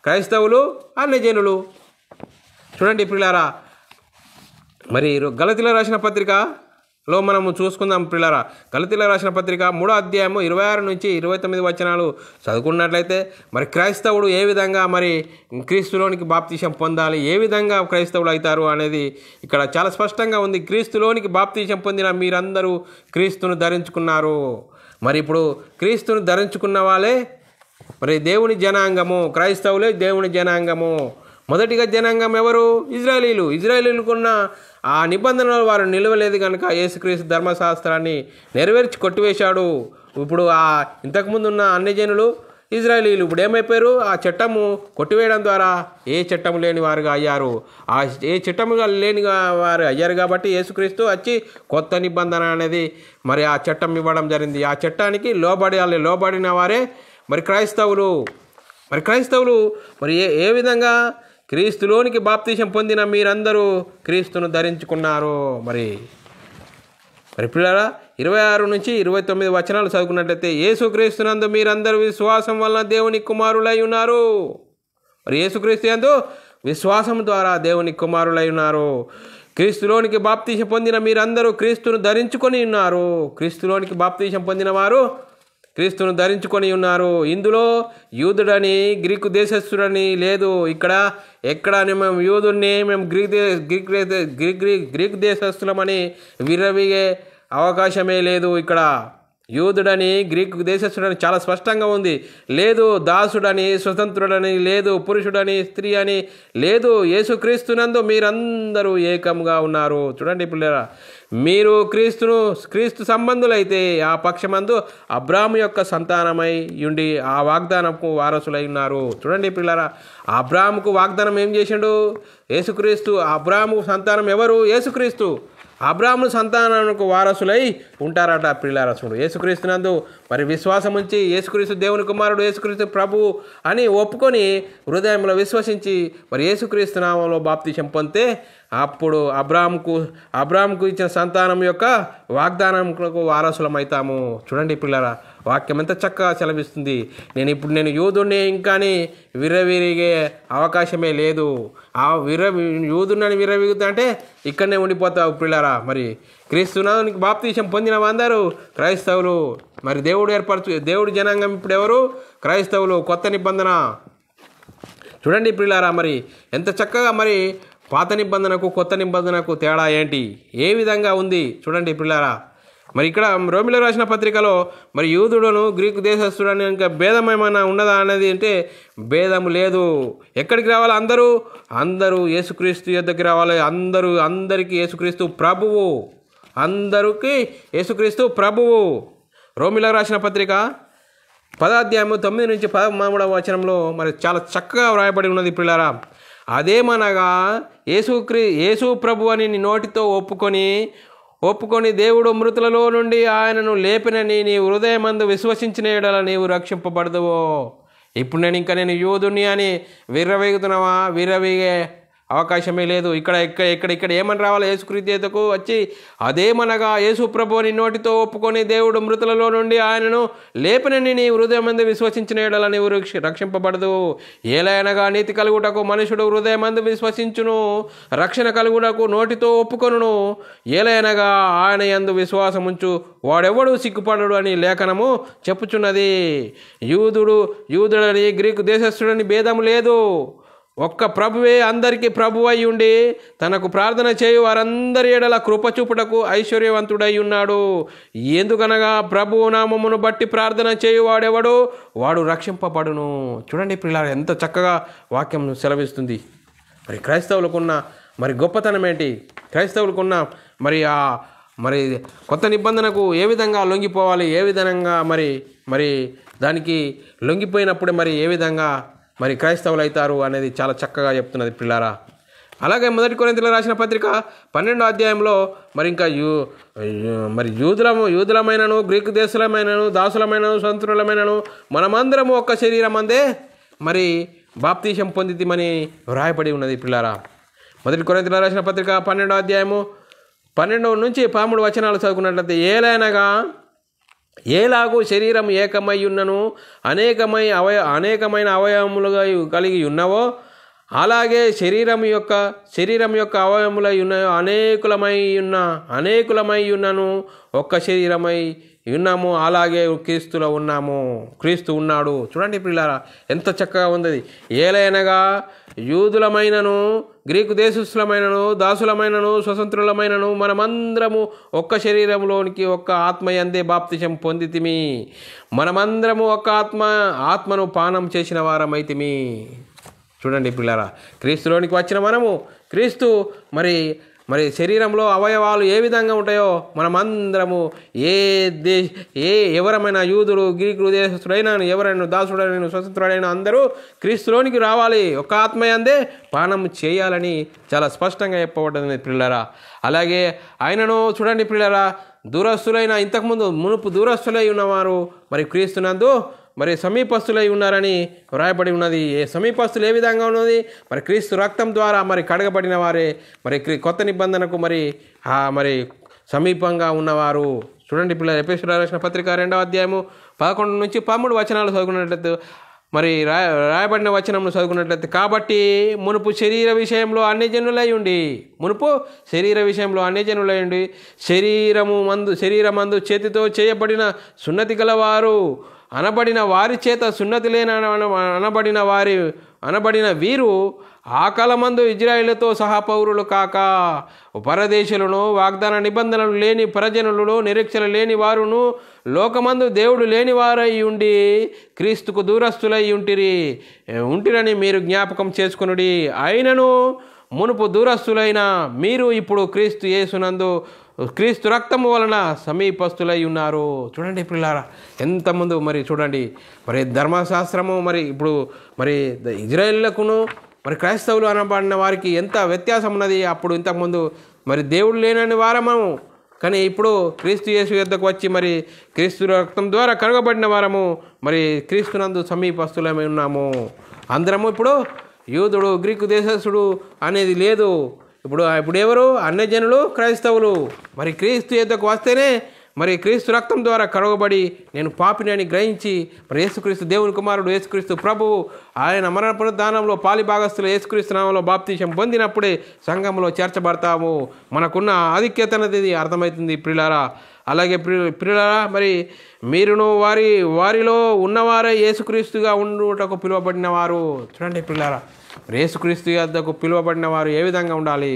క్రైస్తవులు అన్యజనులు. చూడండి ప్రియులారా, మరి గలతీయులకు రాసిన పత్రికలో మనము చూసుకుందాం ప్రియులారా. గలతీయులకు రాసిన పత్రిక 3వ అధ్యాయము 26 నుంచి 29 వచనాలు చదువుకున్నట్లయితే మరి క్రైస్తవుడు ఏ విధంగా మరి క్రీస్తులోనికి బాప్తిసం పొందాలి, ఏ విధంగా క్రైస్తవులు అవుతారు అనేది ఇక్కడ చాలా స్పష్టంగా ఉంది. క్రీస్తులోనికి బాప్తిసం పొందిన మీరందరూ క్రీస్తును ధరించుకున్నారు. మరి ఇప్పుడు క్రీస్తును ధరించుకున్న వాళ్ళే మరి దేవుని జనాంగము. క్రైస్తవులే దేవుని జనాంగము. మొదటిగా జనాంగం ఎవరు? ఇజ్రాయేలీలకున్న ఆ నిబంధనలు వారు నిలవలేదు కనుక యేసుక్రీస్తు ధర్మశాస్త్రాన్ని నెరవేర్చి కొట్టివేశాడు. ఇప్పుడు ఇంతకుముందు ఉన్న అన్యజనులు ఇజ్రాయేలీలు ఇప్పుడు ఏమైపోయారు? ఆ చట్టము కొట్టివేయడం ద్వారా ఏ చట్టము లేని వారుగా అయ్యారు. ఏ చట్టముగా లేని వారు అయ్యారు కాబట్టి యేసుక్రీస్తు వచ్చి కొత్త నిబంధన అనేది మరి ఆ చట్టం ఇవ్వడం జరిగింది. ఆ చట్టానికి లోబడిన వారే మరి క్రైస్తవులు. మరి ఏ విధంగా క్రీస్తులోనికి బాప్తిసం పొందిన మీరందరూ క్రీస్తును ధరించుకున్నారు. మరి పిల్లరా 26 నుంచి 29 వచనాలు చదువుకున్నట్లయితే యేసుక్రీస్తునందు మీరందరూ విశ్వాసం వలన దేవుని కుమారులై ఉన్నారు. మరి యేసుక్రీస్తు యందు విశ్వాసం ద్వారా దేవుని కుమారులై ఉన్నారు. క్రీస్తులోనికి బాప్తిసం పొందిన మీరందరూ క్రీస్తును ధరించుకొని ఉన్నారు. క్రీస్తులోనికి బాప్తిసం పొందిన వారు క్రీస్తును ధరించుకొని ఉన్నారు. ఇందులో యూదుడని గ్రీకు దేశస్థుడని లేదు. ఎక్కడ మేము యూదుడిని మేము గ్రీక్ దేశస్థులమని విర్రవీగే అవకాశమే లేదు. ఇక్కడ యూదుడని గ్రీకు దేశస్థుడని చాలా స్పష్టంగా ఉంది. లేదు దాసుడని స్వతంత్రుడని లేదు, పురుషుడని స్త్రీ అని లేదు. యేసుక్రీస్తునందు మీరందరూ ఏకంగా ఉన్నారు. చూడండి పిల్లరా, మీరు క్రీస్తు సంబంధులైతే ఆ పక్షమందు అబ్రాహాము యొక్క సంతానమై ఉండి ఆ వాగ్దానంకు వారసులై ఉన్నారు. చూడండి పిల్లరా, అబ్రాహాముకు వాగ్దానం ఏం చేసిండు? యేసుక్రీస్తు. అబ్రాహాము సంతానం ఎవరు? యేసుక్రీస్తు. అబ్రాహాము సంతానానికి వారసులై ఉంటారట పిల్లారా. చూడు, యేసుక్రీస్తునందు మరి విశ్వాసం ఉంచి యేసుక్రీస్తు దేవుని కుమారుడు, యేసుక్రీస్తు ప్రభువు అని ఒప్పుకొని హృదయంలో విశ్వసించి మరి యేసుక్రీస్తు నామంలో బాప్తిసం పొందితే అప్పుడు అబ్రాహాముకు ఇచ్చిన సంతానం యొక్క వాగ్దానంకు వారసులం అవుతాము. చూడండి పిల్లరా, వాక్యం ఎంత చక్కగా సెలవిస్తుంది. నేను యూదుడిని ఇంకాని విర్రవీరిగే అవకాశమే లేదు. యూదుడిని విర్రవీగుతా అంటే ఇక్కడనే ఉండిపోతావు పిల్లరా. మరి క్రీస్తునానికి బాప్తిసం పొందిన అందరూ క్రైస్తవులు. మరి దేవుడు జనాంగం ఇప్పుడు ఎవరు? క్రైస్తవులు. కొత్త నిబంధన. చూడండి పిల్లారా, మరి ఎంత చక్కగా మరి పాత నిబంధనకు కొత్త నిబంధనకు తేడా ఏంటి, ఏ విధంగా ఉంది చూడండి పిల్లారా. మరి ఇక్కడ రోమిలకు రాసిన పత్రికలో మరి యూదుడును గ్రీకు దేశస్థుడని ఇంకా భేదం ఏమైనా ఉన్నదా అనేది అంటే భేదం లేదు. ఎక్కడికి రావాలి? అందరూ యేసుక్రీస్తు యొద్దకు రావాలి. అందరికీ యేసుక్రీస్తు ప్రభువు, అందరికీ యేసుక్రీస్తు ప్రభువు. రోమిలకు రాసిన పత్రిక 10వ అధ్యాయము 9 నుంచి 13వ వచనంలో మరి చాలా చక్కగా వ్రాయబడి ఉన్నది పిల్లారా. అదేమనగా యేసు ప్రభు అని నీ నోటితో ఒప్పుకొని దేవుడు మృతులలో నుండి ఆయనను లేపినని నీ హృదయమందు విశ్వసించిన యెడల నీవు రక్షింపబడదువో. ఇప్పుడు నేను యూదుని అని విర్రవీగుతున్నావా? విర్రవీగే అవకాశమే లేదు. ఇక్కడ ఏమని రావాలి? యేసుక్రీస్తుకు వచ్చి అదేమనగా యేసు ప్రభువుని నోటితో ఒప్పుకొని దేవుడు మృతులలో నుండి ఆయనను లేపినని నీ హృదయమందు విశ్వసించిన యెడల నీవు రక్షింపబడదు. ఏలైనగా నీతి కలుగుటకు మనుషుడు హృదయమందు విశ్వసించును, రక్షణ కలుగుటకు నోటితో ఒప్పుకొనును. ఏలైనగా ఆయన యందు విశ్వాసముంచు వాడెవడు సిగ్గుపడడు అని లేఖనము చెప్పుచున్నది. యూదుడని గ్రీకు దేశస్థుడని భేదము లేదు. ఒక్క ప్రభువే అందరికీ ప్రభు అయి ఉండి తనకు ప్రార్థన చేయు వారందరి ఎడల కృపచూపుటకు ఐశ్వర్యవంతుడై ఉన్నాడు. ఎందుకనగా ప్రభువు నామమును బట్టి ప్రార్థన చేయువాడెవడు వాడు రక్షింపబడును. చూడండి పిల్లలు ఎంత చక్కగా వాక్యం సెలవిస్తుంది. మరి క్రైస్తవులకున్న మరి గొప్పతనం ఏంటి? క్రైస్తవులకున్న మరి కొత్త నిబంధనకు ఏ విధంగా లొంగిపోవాలి, ఏ విధంగా మరి దానికి లొంగిపోయినప్పుడే మరి ఏ విధంగా మరి క్రైస్తవులు అవుతారు అనేది చాలా చక్కగా చెప్తున్నది పిల్లారా. అలాగే 1 కొరింథీయులకు రాసిన పత్రిక 12వ అధ్యాయంలో మరి ఇంకా మరి యూదులమైనను గ్రీకు దేశులమైనను దాసులమైనను స్వతంత్రులమైనను మనమందరము ఒక్క శరీరం అందే మరి బాప్తీసం పొందితిమని వ్రాయబడి ఉన్నది పిల్లారా. 1 కొరింథీయులకు రాసిన పత్రిక 12వ అధ్యాయము 12 నుంచి 13 వచనాలు చదువుకున్నట్లయితే ఏలాగూ శరీరం ఏకమై ఉన్నను అనేకమైన అవయవములుగా కలిగి ఉన్నవో అలాగే శరీరం యొక్క అవయవములై ఉన్నాయో అనేకులమై ఉన్నను ఒక్క శరీరమై ఉన్నాము. అలాగే క్రీస్తు ఉన్నాడు. చూడండి పిల్లారా ఎంత చక్కగా ఉంది. ఏలైనగా యూదులమైనను గ్రీకు దేశస్థులమైనను దాసులమైనను స్వతంత్రులమైనను మనమందరము ఒక్క శరీరంలోనికి ఒక్క ఆత్మయందే బాప్తిసం పొందితిమి. మనమందరము ఒక్క ఆత్మను పానం చేసిన వారమైతిమి. చూడండి పిల్లారా, క్రీస్తులోనికి వచ్చిన మనము క్రీస్తు మరి శరీరంలో అవయవాలు ఏ విధంగా ఉంటాయో మనమందరము ఎవరమైనా యూదుడు గ్రీకు దేశస్థుడైనా ఎవరైనా దాసుడైనా స్వతంత్రుడైనా అందరూ క్రీస్తులోనికి రావాలి, ఒక ఆత్మయందే పానం చేయాలని చాలా స్పష్టంగా చెప్పబడ్డది పిల్లరా. అలాగే ఆయనను చూడండి పిల్లరా, మునుపు దూరస్తులై ఉన్నవారు మరి క్రీస్తునందు మరి సమీపస్తులై ఉన్నారని వ్రాయబడి ఉన్నది. సమీపస్తులు ఏ విధంగా ఉన్నది? మరి క్రీస్తు రక్తం ద్వారా మరి కడగబడిన వారే మరి కొత్త నిబంధనకు మరి సమీపంగా ఉన్నవారు. చూడండి పిల్లలు, ఎఫెసీయులకు రాసిన పత్రిక 2వ అధ్యాయము 11 నుంచి 13 వచనాలు చదువుకున్నట్లయితే మరి రాయబడిన వచనమును చదువుకున్నట్లయితే కాబట్టి మునుపు శరీర విషయంలో అన్యజనులై ఉండి శరీరమందు చేతితో చేయబడిన సున్నతి గలవారు అనబడిన వారి చేత సున్నతి లేని అనబడిన వీరు ఆ కాలమందు ఇజ్రాయేలుతో సహా పౌరులు కాక పరదేశులను వాగ్దాన నిబంధనలు లేని పరజనులను నిరీక్షణ లేని వారును లోకమందు దేవుడు లేని వారై ఉండి క్రీస్తుకు దూరస్తులై ఉంటిరని మీరు జ్ఞాపకం చేసుకొనుడి. అయినను మునుపు దూరస్తులైన మీరు ఇప్పుడు క్రీస్తు యేసునందు క్రీస్తు రక్తము వలన సమీపస్తులై ఉన్నారు. చూడండి పిల్లారా ఎంతమంది మరి చూడండి మరి ధర్మశాస్త్రము మరి ఇప్పుడు మరి ఇజ్రాయేలులకును మరి క్రైస్తవులు అనబడిన వారికి ఎంత వ్యత్యాసం ఉన్నది. అప్పుడు ఇంతకుముందు మరి దేవుడు లేనని వారము, కానీ ఇప్పుడు క్రీస్తు యేసు యొద్దకు వచ్చి మరి క్రీస్తు రక్తం ద్వారా కడగబడిన వారము మరి క్రీస్తునందు సమీపస్తులమై ఉన్నాము. అందరము ఇప్పుడు యూదుడు గ్రీకు దేశస్థుడు అనేది లేదు. ఇప్పుడు ఎవరు? అన్యజనులు, క్రైస్తవులు. మరి క్రీస్తు యొద్దకు వస్తేనే మరి క్రీస్తు రక్తం ద్వారా కడగబడి నేను పాపిని అని గ్రహించి మరి యేసుక్రీస్తు దేవుని కుమారుడు యేసుక్రీస్తు ప్రభువు ఆయన మరణ పునరుద్ధానంలో పాలిభాగస్తులు యేసుక్రీస్తు నామంలో బాప్తీసం పొందినప్పుడే సంఘంలో చేర్చబడతాము. మనకున్న ఆధిక్యత అనేది అర్థమవుతుంది పిల్లారా. అలాగే ప్రియులారా మరి మీరును వారిలో ఉన్నవారే యేసుక్రీస్తుగా ఉండుటకు పిలువబడిన వారు. చూడండి ప్రియులారా, యేసుక్రీస్తు యొద్దకు పిలువబడిన వారు ఏ విధంగా ఉండాలి.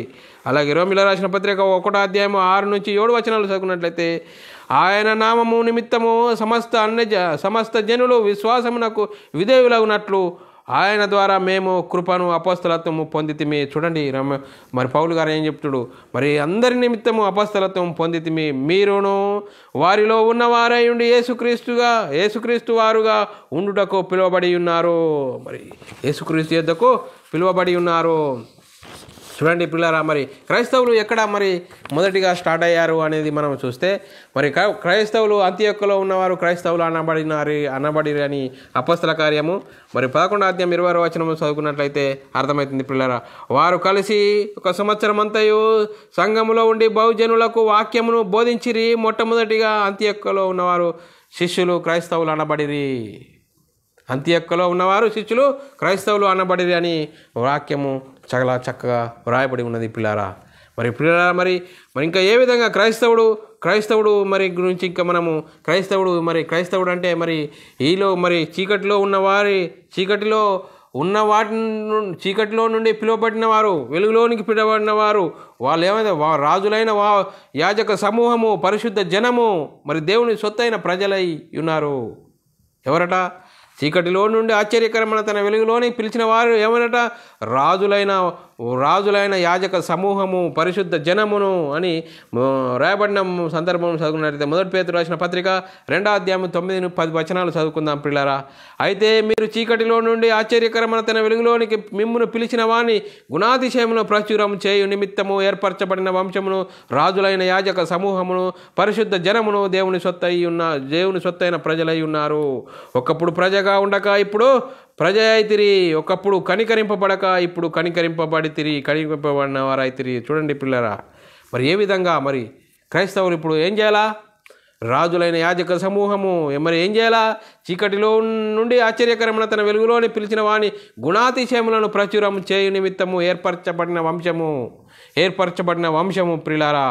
అలాగే రోమీయులకు రాసిన పత్రిక 1వ అధ్యాయం 6 నుంచి 7 వచనాలు చదువుకున్నట్లయితే, ఆయన నామము నిమిత్తము సమస్త జనులు విశ్వాసమునకు విధేయులగునట్లు ఆయన ద్వారా మేము కృపను అపొస్తలత్వము పొందితిమి. చూడండి మరి పౌలు గారు ఏం చెప్తుడు, మరి అందరి నిమిత్తము అపొస్తలత్వం పొందితిమి, మీరును వారిలో ఉన్నవారై ఉండి యేసుక్రీస్తు వారుగా ఉండుటకు పిలువబడి ఉన్నారు. మరి యేసుక్రీస్తు యొద్దకు పిలువబడి ఉన్నారు. చూడండి పిల్లరా, మరి క్రైస్తవులు ఎక్కడ మరి మొదటిగా స్టార్ట్ అయ్యారు అనేది మనం చూస్తే, మరి క్రైస్తవులు అంత్యొక్కలో ఉన్నవారు క్రైస్తవులు అనబడి అని అపొస్తల కార్యము మరి 11వ అధ్యాయం 20వ వచనము చదువుకున్నట్లయితే అర్థమవుతుంది పిల్లరా. వారు కలిసి 1 సంవత్సరం అంతయు సంఘములో ఉండి బహుజనులకు వాక్యమును బోధించిరి. మొట్టమొదటిగా అంత్యొక్కలో ఉన్నవారు శిష్యులు క్రైస్తవులు అనబడిరి. అంత్యొక్కలో ఉన్నవారు శిష్యులు క్రైస్తవులు అనబడిరి అని వాక్యము చాలా చక్కగా వ్రాయబడి ఉన్నది పిల్లారా. మరి పిల్లారా, మరి ఇంకా ఏ విధంగా క్రైస్తవుడు మరి గురించి ఇంకా మనము క్రైస్తవుడు అంటే మరి ఈలో మరి చీకటిలో చీకటిలో నుండి పిలువబడిన వారు, వెలుగులోనికి పిలువబడిన వారు, వాళ్ళు ఏమైనా రాజులైన యాజక సమూహము, పరిశుద్ధ జనము, మరి దేవుని సొత్తైన ప్రజలై ఉన్నారు. ఎవరట? చీకటిలో నుండి ఆశ్చర్యకరమైన తన వెలుగులోని పిలిచిన వారు ఏమనట? రాజులైన యాజక సమూహము, పరిశుద్ధ జనమును అని రాయబడిన సందర్భం చదువుకున్నట్లయితే 1 పేతురు రాసిన పత్రిక 2వ అధ్యాయం 9-10 వచనాలు చదువుకుందాం పిల్లరా. అయితే మీరు చీకటిలో నుండి ఆశ్చర్యకరమైన తన వెలుగులోనికి మిమ్మును పిలిచిన వాని గుణాతిశయమును ప్రచురం చేయు నిమిత్తము ఏర్పరచబడిన వంశమును, రాజులైన యాజక సమూహమును, పరిశుద్ధ జనమును, దేవుని సొత్తైన ప్రజలై ఉన్నారు. ఒకప్పుడు ప్రజగా ఉండక ఇప్పుడు ప్రజ అయితిరి, ఒకప్పుడు కనికరింపబడక ఇప్పుడు కనికరింపబడిన వారైతిరి. చూడండి పిల్లరా, మరి ఏ విధంగా మరి క్రైస్తవులు ఇప్పుడు ఏం చేయాలా? రాజులైన యాజక సమూహము మరి ఏం చేయాలా? చీకటిలో నుండి ఆశ్చర్యకరమైన తన వెలుగులోని పిలిచిన వాని గుణాతిశయములను ప్రచురం చేయు నిమిత్తము ఏర్పరచబడిన వంశము ప్రియులారా.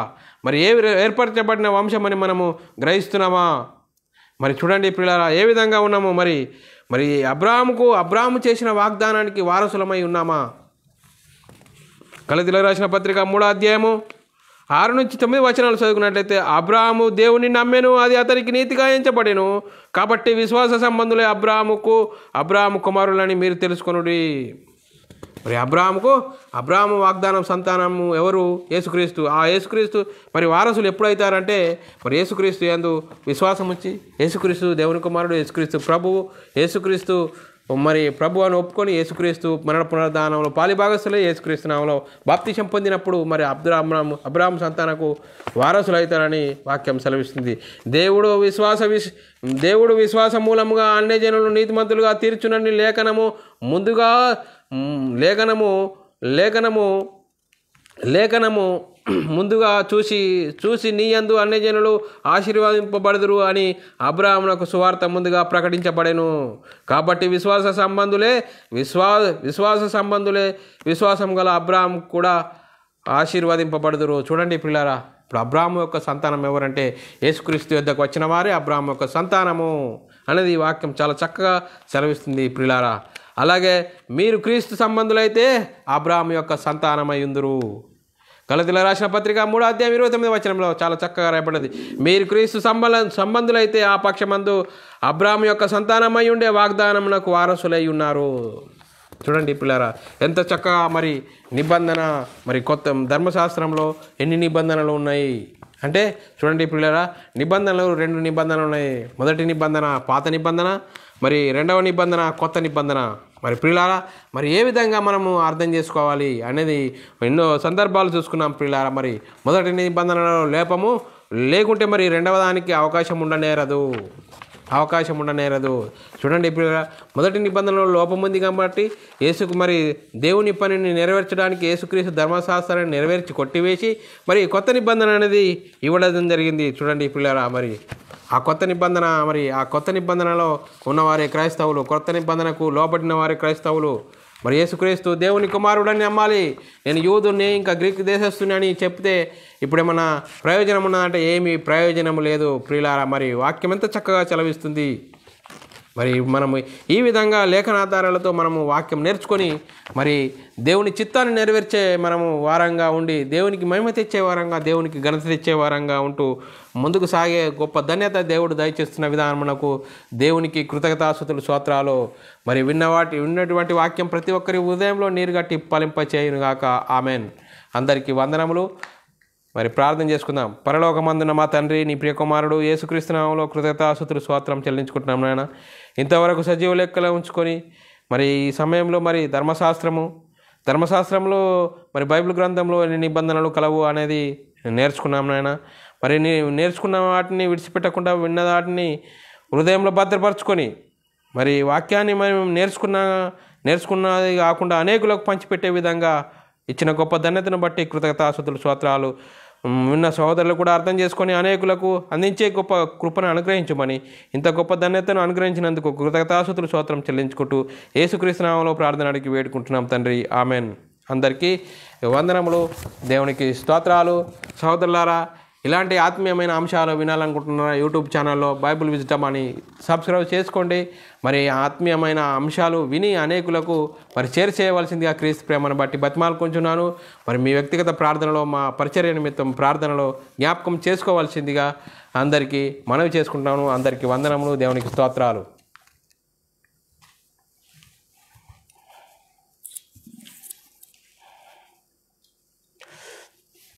మరి ఏర్పరచబడిన వంశం అని మనము గ్రహిస్తున్నామా? మరి చూడండి ప్రియులారా, ఏ విధంగా ఉన్నాము? మరి అబ్రాహాము చేసిన వాగ్దానానికి వారసులమై ఉన్నామా? గలతీయులకు రాసిన పత్రిక 3వ అధ్యాయము 6-9 వచనాలు చదువుకున్నట్లయితే, అబ్రాహాము దేవుని నమ్మెను, అది అతనికి నీతిగా ఎంచబడెను. కాబట్టి విశ్వాస సంబంధులే అబ్రాహాము కుమారులని మీరు తెలుసుకొనుడి. మరి అబ్రాహాము వాగ్దానం సంతానము ఎవరు? యేసుక్రీస్తు. ఆ యేసుక్రీస్తు మరి వారసులు ఎప్పుడైతారంటే మరి యేసుక్రీస్తు యందు విశ్వాసం వచ్చి, యేసుక్రీస్తు దేవుని కుమారుడు, యేసుక్రీస్తు ప్రభువు, యేసుక్రీస్తు మరి ప్రభు అని ఒప్పుకొని యేసుక్రీస్తు మరణ పునరుద్ధానంలో పాలిభాగస్తులే యేసుక్రీస్తు నామములో బాప్తిసం పొందినప్పుడు మరి అబ్రాహాము సంతానకు వారసులు అవుతారని వాక్యం సెలవిస్తుంది. దేవుడు విశ్వాసం మూలముగా అన్యజనులు నీతిమంతులుగా తీర్చునని లేఖనము ముందుగా చూసి నీయందు అన్యజనులు ఆశీర్వదింపబడుదురు అని అబ్రాహామునకు సువార్త ముందుగా ప్రకటించబడెను. కాబట్టి విశ్వాస సంబంధులే విశ్వాసం గల అబ్రాహాము కూడా ఆశీర్వదింపబడుదురు. చూడండి పిల్లారా, ఇప్పుడు అబ్రాహాము యొక్క సంతానం ఎవరంటే యేసుక్రీస్తు యొద్దకు వచ్చిన వారే అబ్రాహాము యొక్క సంతానము అనేది వాక్యం చాలా చక్కగా సెలవిస్తుంది పిల్లారా. అలాగే మీరు క్రీస్తు సంబంధులైతే అబ్రాహాము యొక్క సంతానమై ఉందురు. గలతీయులకు రాసిన పత్రిక 3వ అధ్యాయం 29వ వచనంలో చాలా చక్కగా రాయబడ్డది. మీరు క్రీస్తు సంబంధులైతే ఆ పక్షమందు అబ్రాహాము యొక్క సంతానమై ఉండే వాగ్దానమునకు వారసులై ఉన్నారు. చూడండి పిల్లారా, ఎంత చక్కగా మరి నిబంధన, మరి కొత్త ధర్మశాస్త్రంలో ఎన్ని నిబంధనలు ఉన్నాయి అంటే చూడండి పిల్లారా, నిబంధనలు 2 నిబంధనలు ఉన్నాయి. మొదటి నిబంధన పాత నిబంధన, మరి 2వ నిబంధన కొత్త నిబంధన. మరి ప్రియులారా, మరి ఏ విధంగా మనము అర్థం చేసుకోవాలి అనేది ఎన్నో సందర్భాలు చూసుకున్నాం ప్రియులారా. మరి మొదటి నిబంధనలో లోపము లేకుంటే మరి 2వ దానికి అవకాశం ఉండనేరదు. చూడండి ప్రియులారా, మొదటి నిబంధనలో లోపం ఉంది కాబట్టి యేసుకు మరి దేవుని పనిని నెరవేర్చడానికి యేసుక్రీస్తు ధర్మశాస్త్రాన్ని నెరవేర్చి కొట్టివేసి మరి కొత్త నిబంధన అనేది ఇవ్వడం జరిగింది. చూడండి ప్రియులారా, మరి ఆ కొత్త నిబంధనలో ఉన్నవారే క్రైస్తవులు, కొత్త నిబంధనకు లోబడిన వారే క్రైస్తవులు. మరి యేసుక్రీస్తు దేవుని కుమారుడని నమ్మాలి. నేను యూదుని ఇంకా గ్రీకు దేశస్తుని అని చెప్తే ఇప్పుడు ఏమన్నా ప్రయోజనం ఉన్నదంటే ఏమీ ప్రయోజనం లేదు ప్రియులారా. మరి వాక్యం ఎంత చక్కగా చలవిస్తుంది. మరి మనము ఈ విధంగా లేఖనాధారాలతో మనము వాక్యం నేర్చుకొని మరి దేవుని చిత్తాన్ని నెరవేర్చే మనము వారంగా ఉండి దేవునికి మహిమ తెచ్చే వారంగా, దేవునికి ఘనత తెచ్చే వారంగా ఉంటూ ముందుకు సాగే గొప్ప ధన్యత దేవుడు దయచేస్తున్న విధానం మనకు దేవునికి కృతజ్ఞతాస్తుతులు స్తోత్రాలు. మరి విన్నటువంటి వాక్యం ప్రతి ఒక్కరి హృదయంలో నీరుగట్టి ఫలింపచేయునుగాక. ఆమెన్. అందరికీ వందనములు. మరి ప్రార్థన చేసుకుందాం. పరలోకమందున మా తండ్రి, నీ ప్రియకుమారుడు యేసుక్రీస్తు నామములో కృతజ్ఞతాస్తుతులు స్తోత్రం చెల్లించుకుంటున్నాం నాయన. ఇంతవరకు సజీవ లెక్కలో ఉంచుకొని మరి ఈ సమయంలో మరి ధర్మశాస్త్రంలో మరి బైబిల్ గ్రంథంలో ఎన్ని నిబంధనలు కలవు అనేది నేర్చుకున్నాం నాయన. మరి నేర్చుకున్న వాటిని విడిచిపెట్టకుండా విన్న వాటిని హృదయంలో భద్రపరచుకొని మరి వాక్యాన్ని మనం నేర్చుకున్నది కాకుండా అనేకులకు పంచిపెట్టే విధంగా ఇచ్చిన గొప్ప ధన్యతను బట్టి కృతజ్ఞతాస్తుతులు స్తోత్రాలు. విన్న సహోదరులు కూడా అర్థం చేసుకొని అనేకులకు అందించే గొప్ప కృపను అనుగ్రహించమని, ఇంత గొప్ప ధన్యతను అనుగ్రహించినందుకు కృతజ్ఞతాస్తుతులు స్తోత్రం చెల్లించుకుంటూ యేసుక్రీస్తు నామములో ప్రార్థన అడిగి వేడుకుంటున్నాం తండ్రి. ఆమెన్. అందరికీ వందనములు. దేవునికి స్తోత్రాలు. సహోదరులారా, ఇలాంటి ఆత్మీయమైన అంశాలు వినాలనుకుంటున్నారా? యూట్యూబ్ ఛానల్లో బైబిల్ విజిటమ్ అని సబ్స్క్రైబ్ చేసుకోండి. మరి ఆత్మీయమైన అంశాలు విని అనేకులకు మరి షేర్ చేయవలసిందిగా క్రీస్తు ప్రేమను బట్టి బతిమాలుకుంటున్నాను. మరి మీ వ్యక్తిగత ప్రార్థనలో, మా పరిచర్య నిమిత్తం ప్రార్థనలో జ్ఞాపకం చేసుకోవాల్సిందిగా అందరికీ మనవి చేసుకుంటున్నాను. అందరికీ వందనములు. దేవునికి స్తోత్రాలు.